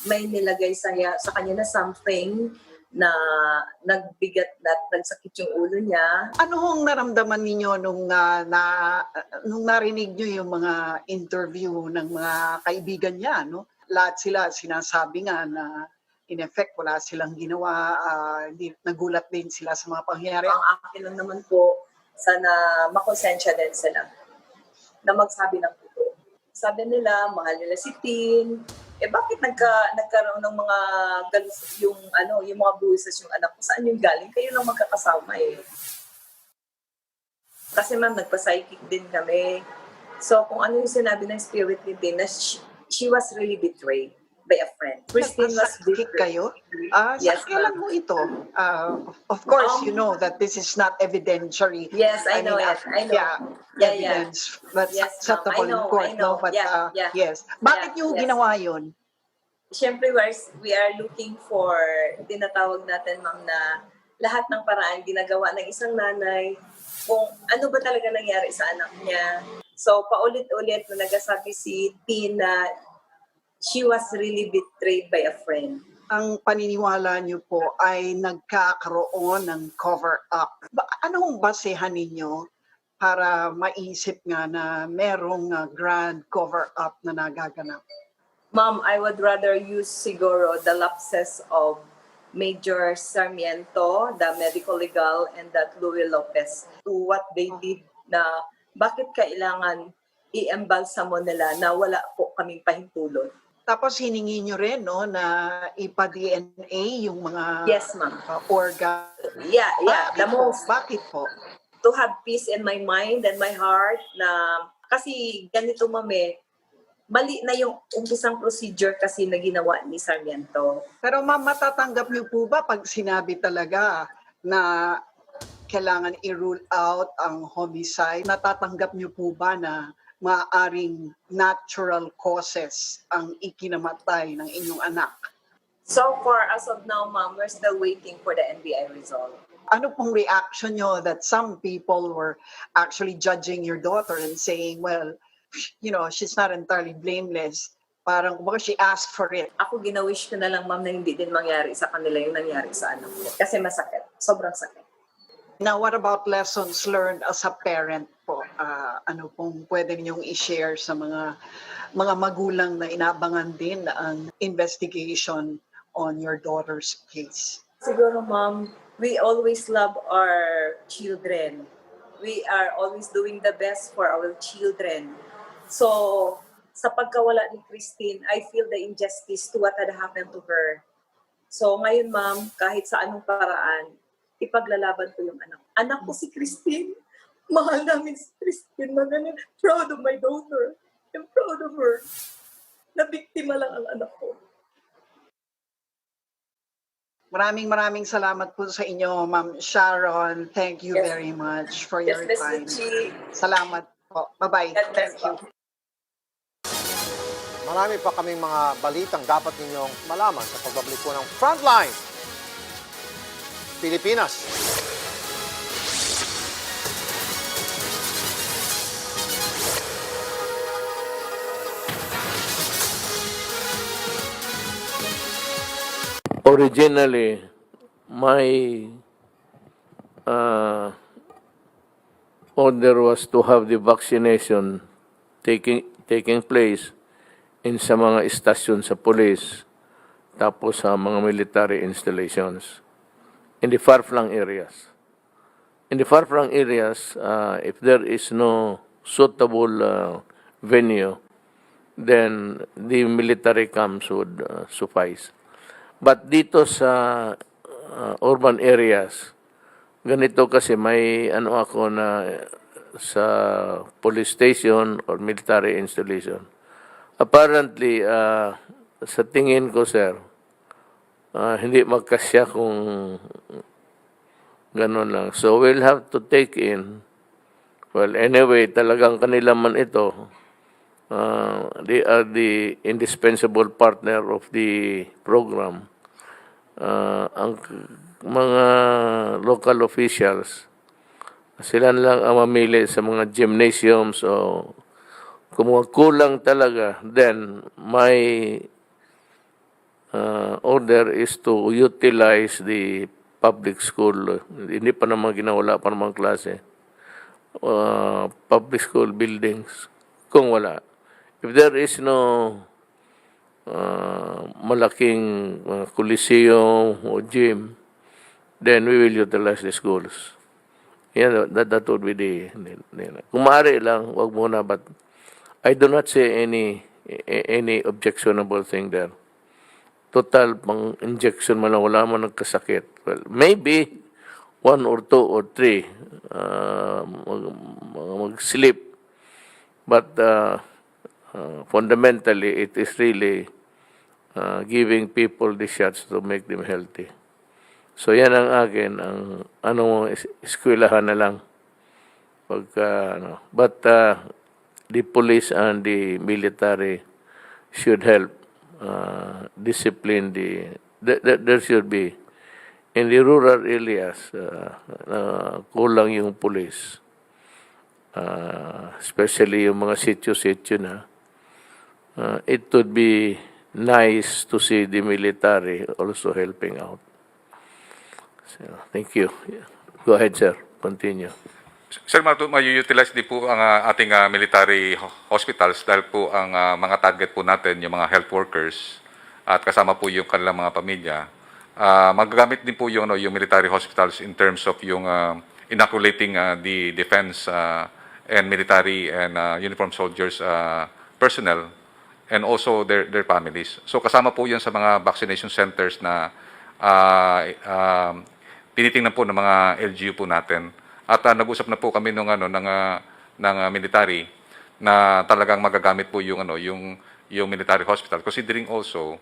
may nilagay sa kanya na something na nagbigat at nagsakit yung ulo niya. Ano hong naramdaman ninyo nung narinig nyo yung mga interview ng mga kaibigan niya, no? Lahat sila sinasabi nga na in effect wala silang ginawa, nagulat din sila sa mga pangyayari. Ang akin lang naman po, sana makonsensya din sila na magsabi ng totoo. Sabi nila, mahal nila si Tin. Bakit nagkaroon ng mga yung mga buwises yung anak ko? Saan yung galing? Kayo lang magkakasama eh. Kasi ma'am, nagpa-psychic din kami. So kung ano yung sinabi ng spirit ni Tin, na she was really betrayed by a friend. Christine was betrayed. Kayo? Yes, sa kailan mo ito? Of course, you know that this is not evidentiary. Yes, I know it. I know. Evidence. That's acceptable in court, no? But yes. Bakit yung ginawa yun? Siyempre, we are looking for, tinatawag natin, ma'am, na lahat ng paraan ginagawa ng isang nanay kung ano ba talaga nangyari sa anak niya. So, paulit-ulit na nagsasabi si Tina, she was really betrayed by a friend. Ang paniniwala niyo po ay nagkakaroon ng cover-up. Anong basehan ninyo para maisip nga na merong grand cover-up na nagaganap? Ma'am, I would rather use siguro the lapses of Major Sarmiento, the medical legal, and that Louis Lopez to what they did na bakit kailangan i-embalsa mo nila na wala po kaming pahintulot. Tapos hiningi nyo rin no, na ipa-DNA yung mga Yes, ma'am. organ. Yeah, the most. Bakit po? To have peace in my mind and my heart na kasi ganito mami, mali na yung umpisang procedure kasi na ginawa ni Sarmiento. Pero ma'am, matatanggap niyo po ba pag sinabi talaga na kailangan i-rule out ang homicide? Natatanggap niyo po ba na maaaring natural causes ang ikinamatay ng inyong anak? So far, as of now, ma'am, we're still waiting for the NBI result. Ano pong reaction nyo that some people were actually judging your daughter and saying, well, you know, she's not entirely blameless. Parang kumbaga she asked for it. Ako ginawish ko na lang, ma'am, na hindi din mangyari sa kanila yung nangyari sa anak ko. Kasi masakit. Sobrang sakit. Now, what about lessons learned as a parent po? Ano pong pwede ninyong i-share sa mga magulang na inabangan din ang investigation on your daughter's case? Siguro, ma'am, we always love our children. We are always doing the best for our children. So, sa pagkawala ni Christine, I feel the injustice to what had happened to her. So, ngayon, ma'am, kahit sa anong paraan, ipaglalaban ko yung anak. Anak ko si Christine. Mahal namin si Christine. Proud of my daughter. I'm proud of her. Nabiktima lang ang anak ko. Maraming salamat po sa inyo, Ma'am Sharon. Thank you very much for your time. Salamat po. Bye-bye. Thank you. Marami pa kaming mga balitang dapat ninyong malaman sa pagbabalik po ng Frontline Pilipinas. Originally, my order was to have the vaccination taking place in sa mga istasyon sa police, tapos sa mga military installations in the far-flung areas. In the far-flung areas, if there is no suitable venue, then the military camps would suffice. But dito sa urban areas, ganito kasi may ano ako na sa police station or military installation. Apparently, sa tingin ko, sir, hindi magkasya kung gano'n lang. So we'll have to take in, well, anyway, talagang kanila man ito, they are the indispensable partner of the program. Ang mga local officials, sila lang ang mamili sa mga gymnasiums o kung kulang talaga, then my order is to utilize the public school. Hindi pa naman ginawala pa naman klase. Public school buildings, kung wala. If there is no malaking coliseum o gym, then we will utilize the schools. Yeah, that would be the kung maaari lang, wag muna, but I do not see any objectionable thing there. Total, pang injection man lang, wala man nagkasakit. Well, maybe 1 or 2 or 3 mag-sleep, but fundamentally, it is really giving people the shots to make them healthy. So yan ang akin, ang eskwelahan na lang. Pagka, but the police and the military should help discipline there should be. In the rural areas, kulang yung police. Especially yung mga sityo-sityo na. It would be nice to see the military also helping out. So, thank you. Go ahead, sir. Continue. Sir, may-utilize din po ang ating military hospitals dahil po ang mga target po natin, yung mga health workers at kasama po yung kanilang mga pamilya. Magagamit din po yung military hospitals in terms of yung inoculating the defense and military and uniformed soldiers personnel and also their families. So kasama po yan sa mga vaccination centers na tinitingnan po ng mga LGU po natin. At nag-usap na po kami ng military na talagang magagamit po yung military hospital, considering also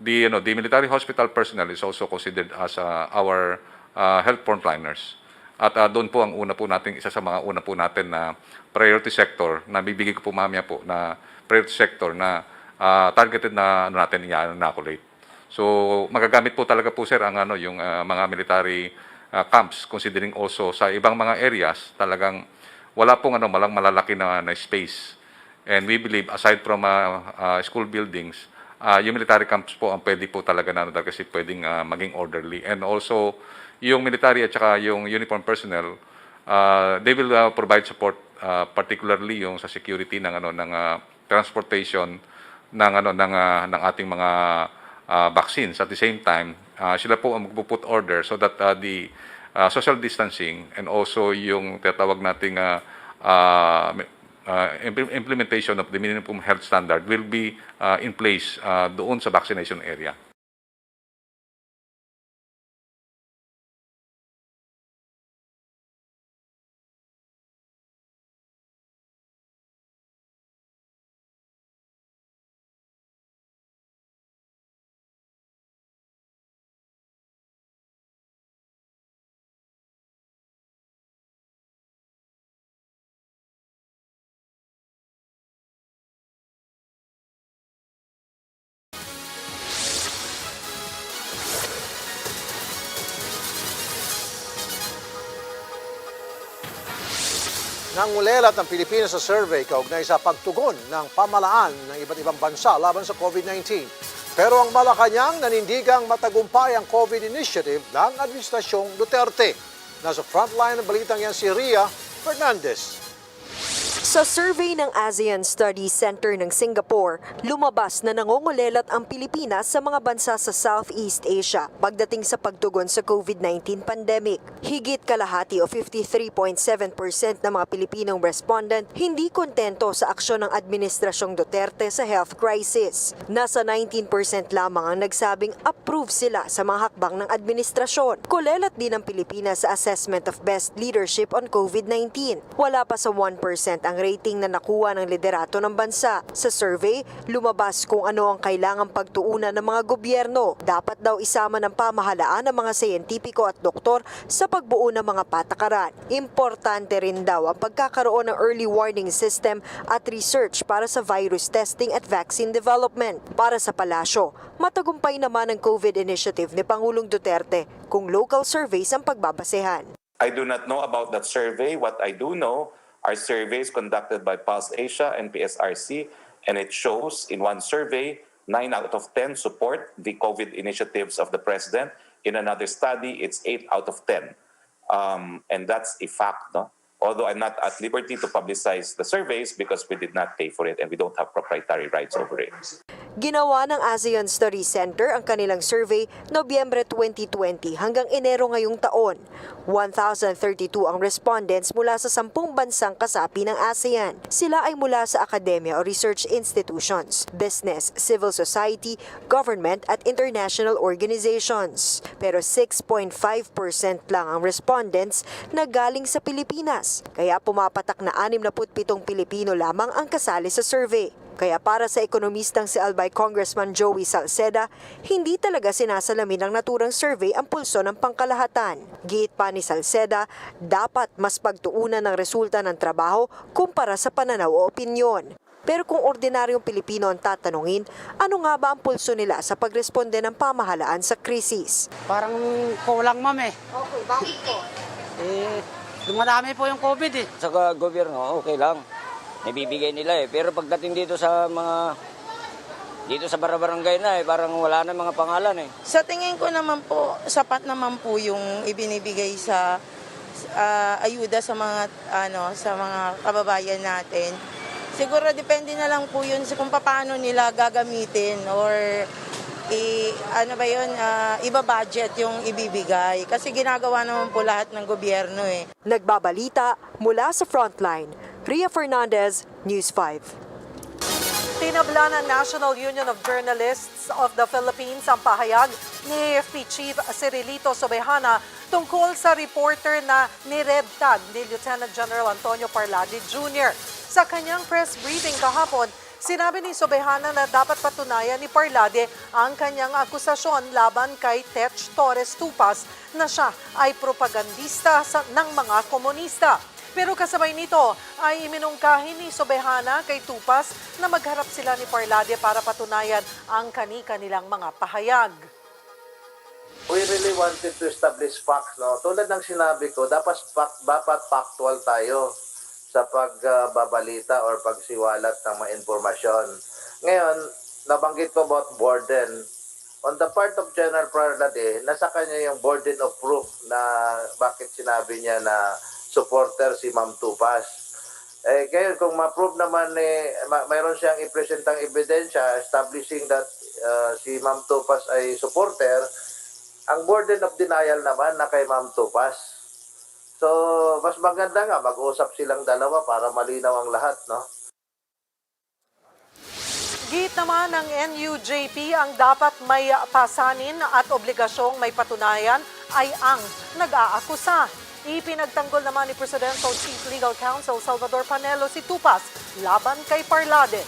the military hospital personnel is also considered as our health frontliners. At doon po ang isa sa mga una po natin na priority sector na bibigay ko po mamaya po na priority sector na targeted na natin i-inoculate. So magagamit po talaga po sir ang yung mga military camps, considering also sa ibang mga areas talagang wala pong malalaki na space. And we believe aside from school buildings, yung military camps po ang pwede po talaga kasi pwedeng maging orderly. And also yung military at saka yung uniform personnel, they will provide support particularly yung sa security ng transportation ng ating mga vaccines. At the same time, sila po ang magpuput order so that the social distancing and also yung tatawag nating implementation of the minimum health standard will be in place doon sa vaccination area. Nangulelat ang Pilipinas sa survey kaugnay sa pagtugon ng pamalaan ng iba't ibang bansa laban sa COVID-19. Pero ang Malacanang nanindigang matagumpay ang COVID initiative ng Administrasyong Duterte. Nasa frontline ng balitang yan si Ria Fernandez. Sa survey ng ASEAN Studies Center ng Singapore, lumabas na nangongulelat ang Pilipinas sa mga bansa sa Southeast Asia pagdating sa pagtugon sa COVID-19 pandemic. Higit kalahati o 53.7% ng mga Pilipinong respondent hindi kontento sa aksyon ng Administrasyong Duterte sa health crisis. Nasa 19% lamang ang nagsabing approve sila sa mga hakbang ng administrasyon. Kulelat din ang Pilipinas sa Assessment of Best Leadership on COVID-19. Wala pa sa 1% ang rating na nakuha ng liderato ng bansa. Sa survey, lumabas kung ano ang kailangang pagtuunan ng mga gobyerno. Dapat daw isama ng pamahalaan ng mga siyentipiko at doktor sa pagbuo ng mga patakaran. Importante rin daw ang pagkakaroon ng early warning system at research para sa virus testing at vaccine development. Para sa palasyo, matagumpay naman ang COVID initiative ni Pangulong Duterte kung local surveys ang pagbabasehan. I do not know about that survey. What I do know are surveys conducted by Pulse Asia and PSRC, and it shows in one survey, 9 out of 10 support the COVID initiatives of the President. In another study, it's 8 out of 10. And that's a fact, no? Although I'm not at liberty to publicize the surveys because we did not pay for it and we don't have proprietary rights over it. Ginawa ng ASEAN Studies Center ang kanilang survey Nobyembre 2020 hanggang Enero ngayong taon. 1,032 ang respondents mula sa 10 bansang kasapi ng ASEAN. Sila ay mula sa akademya o research institutions, business, civil society, government at international organizations. Pero 6.5% lang ang respondents na galing sa Pilipinas. Kaya pumapatak na 67 Pilipino lamang ang kasali sa survey. Kaya para sa ekonomistang si Albay Congressman Joey Salceda, hindi talaga sinasalamin ng naturang survey ang pulso ng pangkalahatan. Giit pa ni Salceda, dapat mas pagtuunan ng resulta ng trabaho kumpara sa pananaw o opinyon. Pero kung ordinaryong Pilipino ang tatanungin, ano nga ba ang pulso nila sa pagresponde ng pamahalaan sa krisis? Parang kulang ma'am eh. Okay, bakit po? Dumadami po yung COVID eh. Sa gobyerno, okay lang. Nabibigay nila eh. Pero pagdating dito sa barangay na eh, parang wala na mga pangalan eh. Sa tingin ko naman po, sapat naman po yung ibinibigay sa ayuda sa mga kababayan natin. Siguro depende na lang po yun sa kung paano nila gagamitin or iba-budget yung ibibigay. Kasi ginagawa naman po lahat ng gobyerno eh. Nagbabalita mula sa Frontline, Ria Fernandez, News 5. Tinabla ng National Union of Journalists of the Philippines ang pahayag ni AFP Chief Cirilito Sobejana tungkol sa reporter na niredtag ni Lieutenant General Antonio Parlade Jr. Sa kanyang press briefing kahapon, sinabi ni Sobejana na dapat patunayan ni Parlade ang kanyang akusasyon laban kay Tech Torres Tupas na siya ay propagandista ng mga komunista. Pero kasabay nito ay iminungkahi ni Sobejana kay Tupas na magharap sila ni Parlade para patunayan ang kani-kanilang mga pahayag. We really wanted to establish facts, no? Tulad ng sinabi ko, dapat factual tayo sa pagbabalita or pagsiwalat ng mga informasyon. Ngayon, nabanggit ko about burden. On the part of General Parlade, nasa kanya yung burden of proof na bakit sinabi niya na supporter si Ma'am Tupas. Ngayon, kung ma-prove naman mayroon siyang i-presentang ebidensya establishing that si Ma'am Tupas ay supporter, ang burden of denial naman na kay Ma'am Tupas. So, mas maganda nga, mag-usap silang dalawa para malinaw ang lahat, no? Git naman ng NUJP ang dapat may pasanin at obligasyong may patunayan ay ang nag-aakusa. Ipinagtanggol naman ni Presidential Chief Legal Counsel Salvador Panelo si Tupas laban kay Parlade.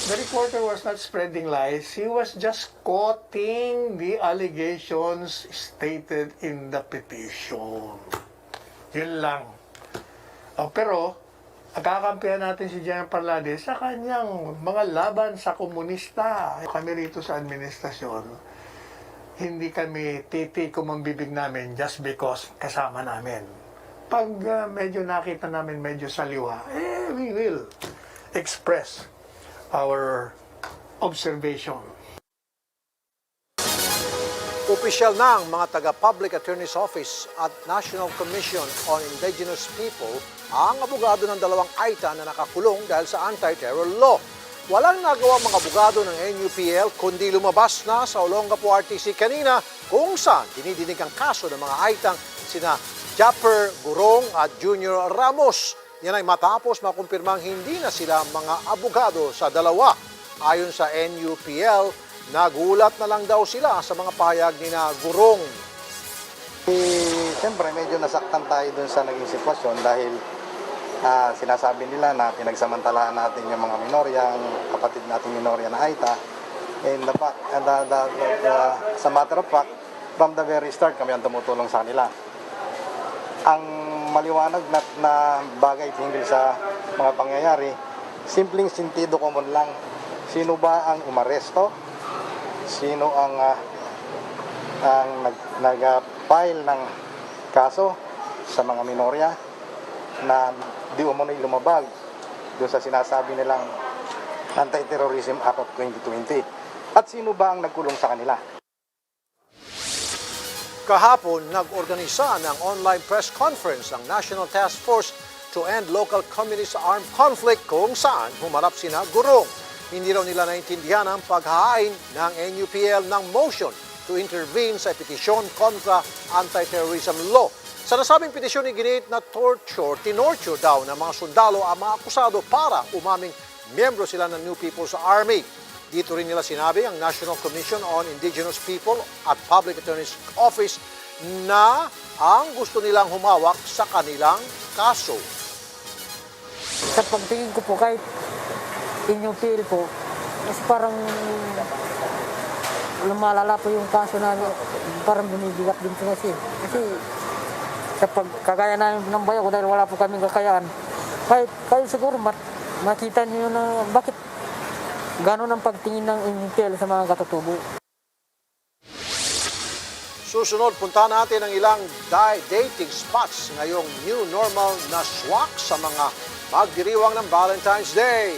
The reporter was not spreading lies. He was just quoting the allegations stated in the petition. Yun lang. Pero, kakampihan natin si General Parlade sa kanyang mga laban sa komunista. Kami rito sa administrasyon, hindi kami titikom ang bibig namin just because kasama namin. Pag medyo nakita namin medyo saliwa, we will express our observation. Opisyal ng mga taga-Public Attorney's Office at National Commission on Indigenous People ang abogado ng dalawang AITA na nakakulong dahil sa anti-terror law. Walang nagawa mga abogado ng NUPL kundi lumabas na sa Olongapo RTC kanina kung saan dinidinig ang kaso ng mga AITang sina Japper Gurong at Junior Ramos. Yan ay matapos makumpirmang hindi na sila mga abogado sa dalawa. Ayon sa NUPL, nagulat na lang daw sila sa mga pahayag ni na Gurong. Siyempre, medyo nasaktan tayo dun sa naging sitwasyon dahil sinasabi nila na pinagsamantalaan natin yung mga minorya, ang kapatid nating minorya na AITA. And sa matter of fact, from the very start kami ang tumutulong sa kanila. Ang maliwanag na bagay hinggil sa mga pangyayari, simpleng sentido common lang. Sino ba ang umaresto? Sino ang nag-file ng kaso sa mga minorya na di umano'y lumabag doon sa sinasabi nilang Anti-Terrorism Act of 2020? At sino ba ang nagkulong sa kanila? Kahapon, nag-organisa ng online press conference ang National Task Force to End Local Communist Armed Conflict kung saan humarap sina Gurong. Hindi raw nila naintindihan ang paghahain ng NUPL ng motion to intervene sa petisyon kontra anti-terrorism law. Sa nasabing petisyon, iginit na tinorture daw ng mga sundalo ang mga akusado para umaming miyembro sila ng New People's Army. Dito rin nila sinabi ang National Commission on Indigenous People at Public Attorney's Office na ang gusto nilang humawak sa kanilang kaso. Sa pagtingin ko po, kahit inyong feel po, mas parang lumalala po yung kaso na parang bumibigat din po kasi. Kasi sa pagkagaya namin ng bayo ko dahil wala po kaming kakayaan, kahit siguro makita niyo na bakit gano'n ang pagtingin ng inyong sa mga katutubo. Susunod, punta natin ang ilang dating spots ngayong new normal na swak sa mga magdiriwang ng Valentine's Day.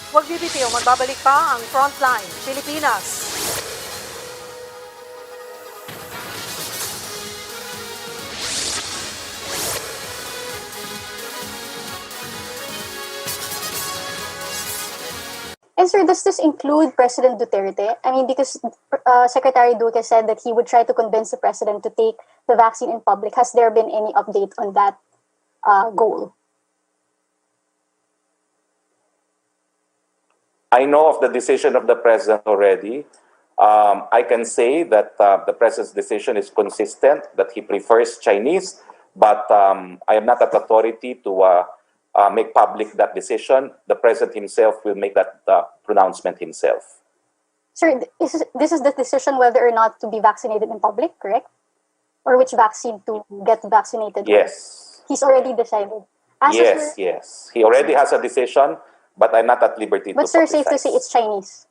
Huwag bibitiw, magbabalik pa ang Frontline Pilipinas. And sir, does this include President Duterte? I mean, because Secretary Duque said that he would try to convince the president to take the vaccine in public. Has there been any update on that goal? I know of the decision of the president already. I can say that the president's decision is consistent, that he prefers Chinese, but I am not at authority to make public that decision. The president himself will make that pronouncement himself. Sir, this is the decision whether or not to be vaccinated in public, correct? Or which vaccine to get vaccinated? Yes. He's already decided. Yes. He already has a decision, but I'm not at liberty to But sir, safe to publicize. say it's Chinese.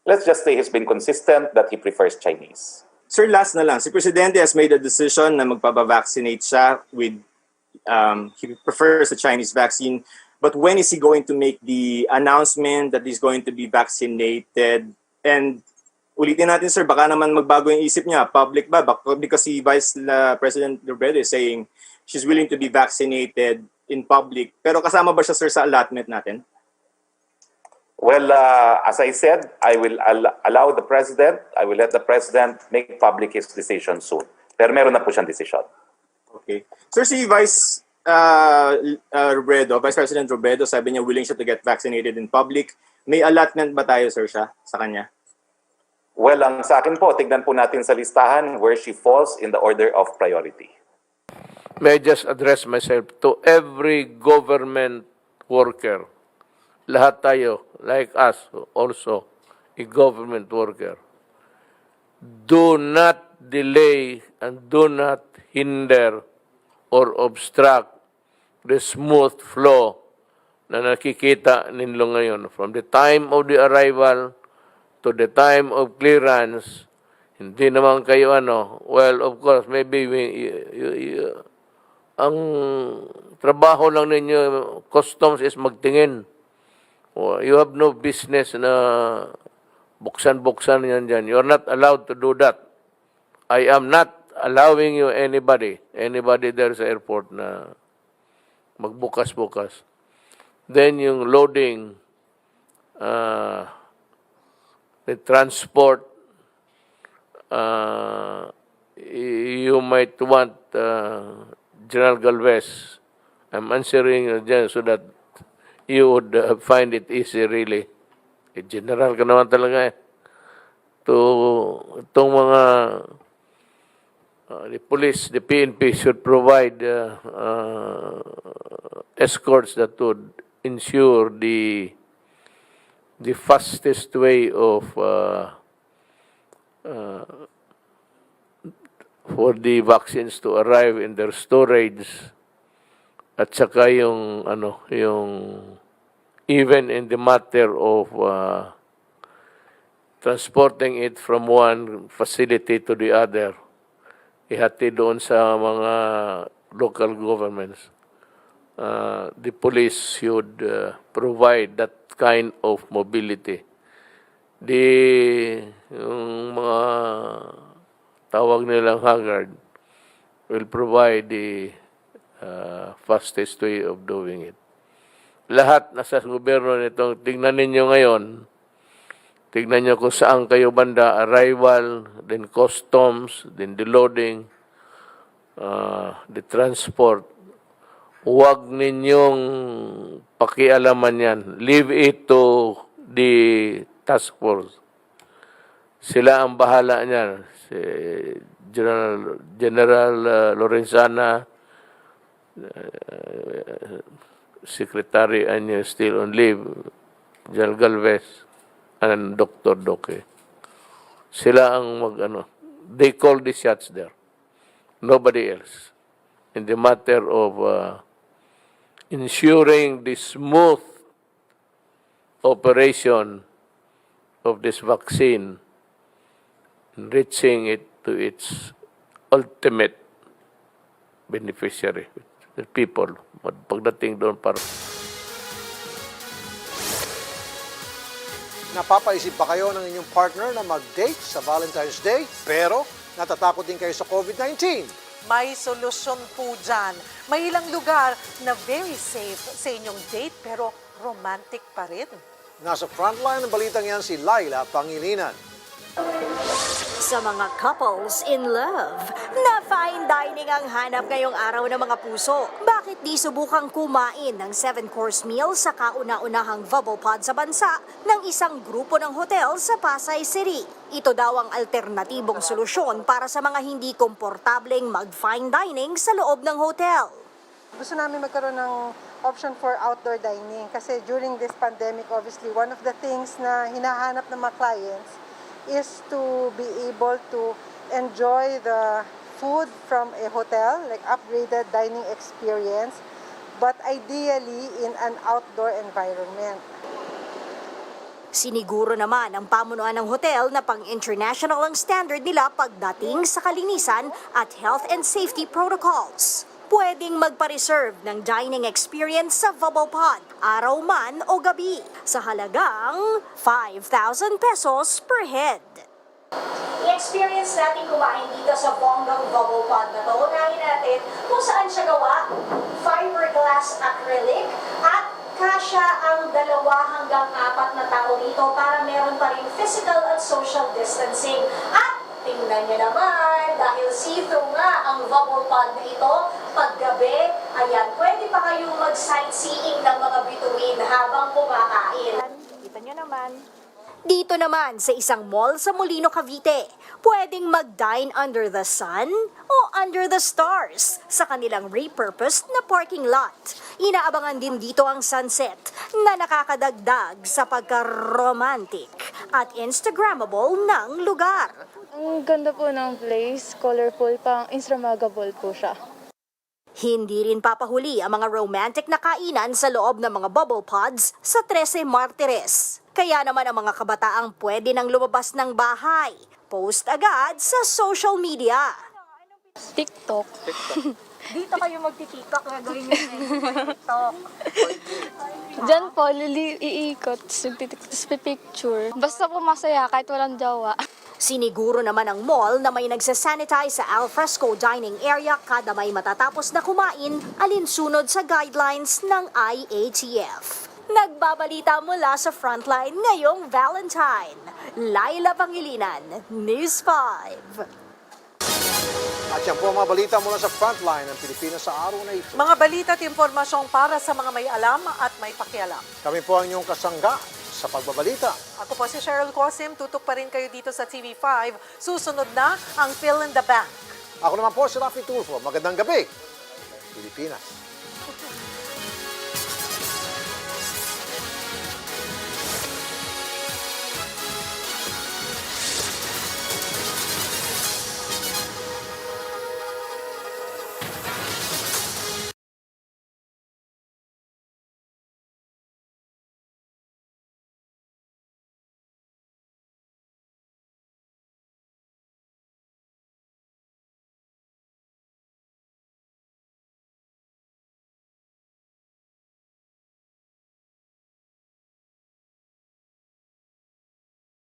Let's just say he's been consistent that he prefers Chinese. Sir, last na lang. Si Presidente has made a decision na magpapavaccinate siya with, he prefers the Chinese vaccine. But when is he going to make the announcement that he's going to be vaccinated? And ulitin natin, sir, baka naman magbago yung isip niya. Public ba? Because si Vice President Robredo is saying she's willing to be vaccinated in public. Pero kasama ba siya, sir, sa allotment natin? Well, as I said, I will allow the president, I will let the president make public his decision soon. Pero meron na po siyang decision. Okay. Sir, si Vice President Robredo, sabi niya willing siya to get vaccinated in public. May allotment ba tayo, sir, sa kanya? Well, ang sa akin po, tignan po natin sa listahan where she falls in the order of priority. May I just address myself to every government worker. Lahat tayo, like us, also a government worker. Do not delay and do not hinder or obstruct the smooth flow na nakikita ninyo ngayon. From the time of the arrival to the time of clearance, hindi naman kayo well, of course, maybe ang trabaho lang ninyo, customs is magtingin. You have no business na buksan-buksan yan dyan. You are not allowed to do that. I am not allowing you anybody there sa airport na magbukas-bukas. Then yung loading, the transport, you might want General Galvez. I'm answering you dyan so that you would find it easy really. General ka naman talaga itong mga the police, the PNP should provide escorts that would ensure the fastest way of for the vaccines to arrive in their storage. At saka yung even in the matter of transporting it from one facility to the other, ihati doon sa mga local governments. The police should provide that kind of mobility. Yung mga tawag nilang haggard will provide the fastest way of doing it. Lahat nasa gobyerno nitong, tignan ninyo ngayon, tignan nyo kung saan kayo banda, arrival, then customs, then the loading, the transport. Huwag ninyong pakialaman yan. Leave it to the task force. Sila ang bahala niyan. Si General Lorenzana, Secretary Anyo still on leave, General Galvez, and Dr. Duque. Sila ang they call the shots there. Nobody else. In the matter of ensuring the smooth operation of this vaccine, reaching it to its ultimate beneficiary, the people. Pagdating doon para. Napapaisip pa kayo ng inyong partner na mag-date sa Valentine's Day, pero natatakot din kayo sa COVID-19? May solusyon po dyan. May ilang lugar na very safe sa inyong date pero romantic pa rin. Nasa frontline ng balitang yan si Laila Pangilinan. Sa mga couples in love, na fine dining ang hanap ngayong araw ng mga puso. Bakit di subukang kumain ng 7-course meal sa kauna-unahang bubble pod sa bansa ng isang grupo ng hotel sa Pasay City? Ito daw ang alternatibong solusyon para sa mga hindi komportableng mag-fine dining sa loob ng hotel. Gusto namin magkaroon ng option for outdoor dining kasi during this pandemic, obviously, one of the things na hinahanap ng mga clients is to be able to enjoy the food from a hotel, like upgraded dining experience, but ideally in an outdoor environment. Siniguro naman ang pamunuan ng hotel na pang-international ang standard nila pagdating sa kalinisan at health and safety protocols. Pwedeng magpa-reserve ng dining experience sa bubble pod, araw man o gabi, sa halagang 5,000 pesos per head. I-experience natin kumain dito sa bonggang bubble pod na to. Unahin natin kung saan siya gawa, fiberglass acrylic, at kasya ang 2 hanggang 4 na tao dito para meron pa rin physical at social distancing. At tingnan niyo naman, dahil see-through nga ang bubble pod na ito, paggabi, ayan, pwede pa kayong mag-sightseeing ng mga bituin habang kumakain. Kita niyo naman. Dito naman sa isang mall sa Molino, Cavite, pwedeng mag-dine under the sun o under the stars sa kanilang repurposed na parking lot. Inaabangan din dito ang sunset na nakakadagdag sa pagka-romantic at Instagrammable ng lugar. Ang ganda po ng place, colorful, pang Instagrammable po siya. Hindi rin papahuli ang mga romantic na kainan sa loob ng mga bubble pods sa 13 Martires. Kaya naman ang mga kabataang pwede nang lumabas ng bahay. Post agad sa social media. TikTok. Dito kayo magti-TikTok, gagawin nyo sa TikTok. Diyan po, iikot, picture. Basta po masaya kahit walang jowa. Siniguro naman ang mall na may nagsasanitize sa alfresco dining area kada may matatapos na kumain alinsunod sa guidelines ng IATF. Nagbabalita mula sa Frontline ngayong Valentine. Laila Pangilinan, News 5. At yan po ang mga balita mula sa Frontline ng Pilipinas sa araw na ito. Mga balita at impormasyong para sa mga may alam at may pakialam. Kami po ang inyong kasangga sa pagbabalita. Ako po si Cheryl Cosim, tutok pa rin kayo dito sa TV5. Susunod na ang Fill in the Bank. Ako naman po si Rafi Tulfo. Magandang gabi, Pilipinas.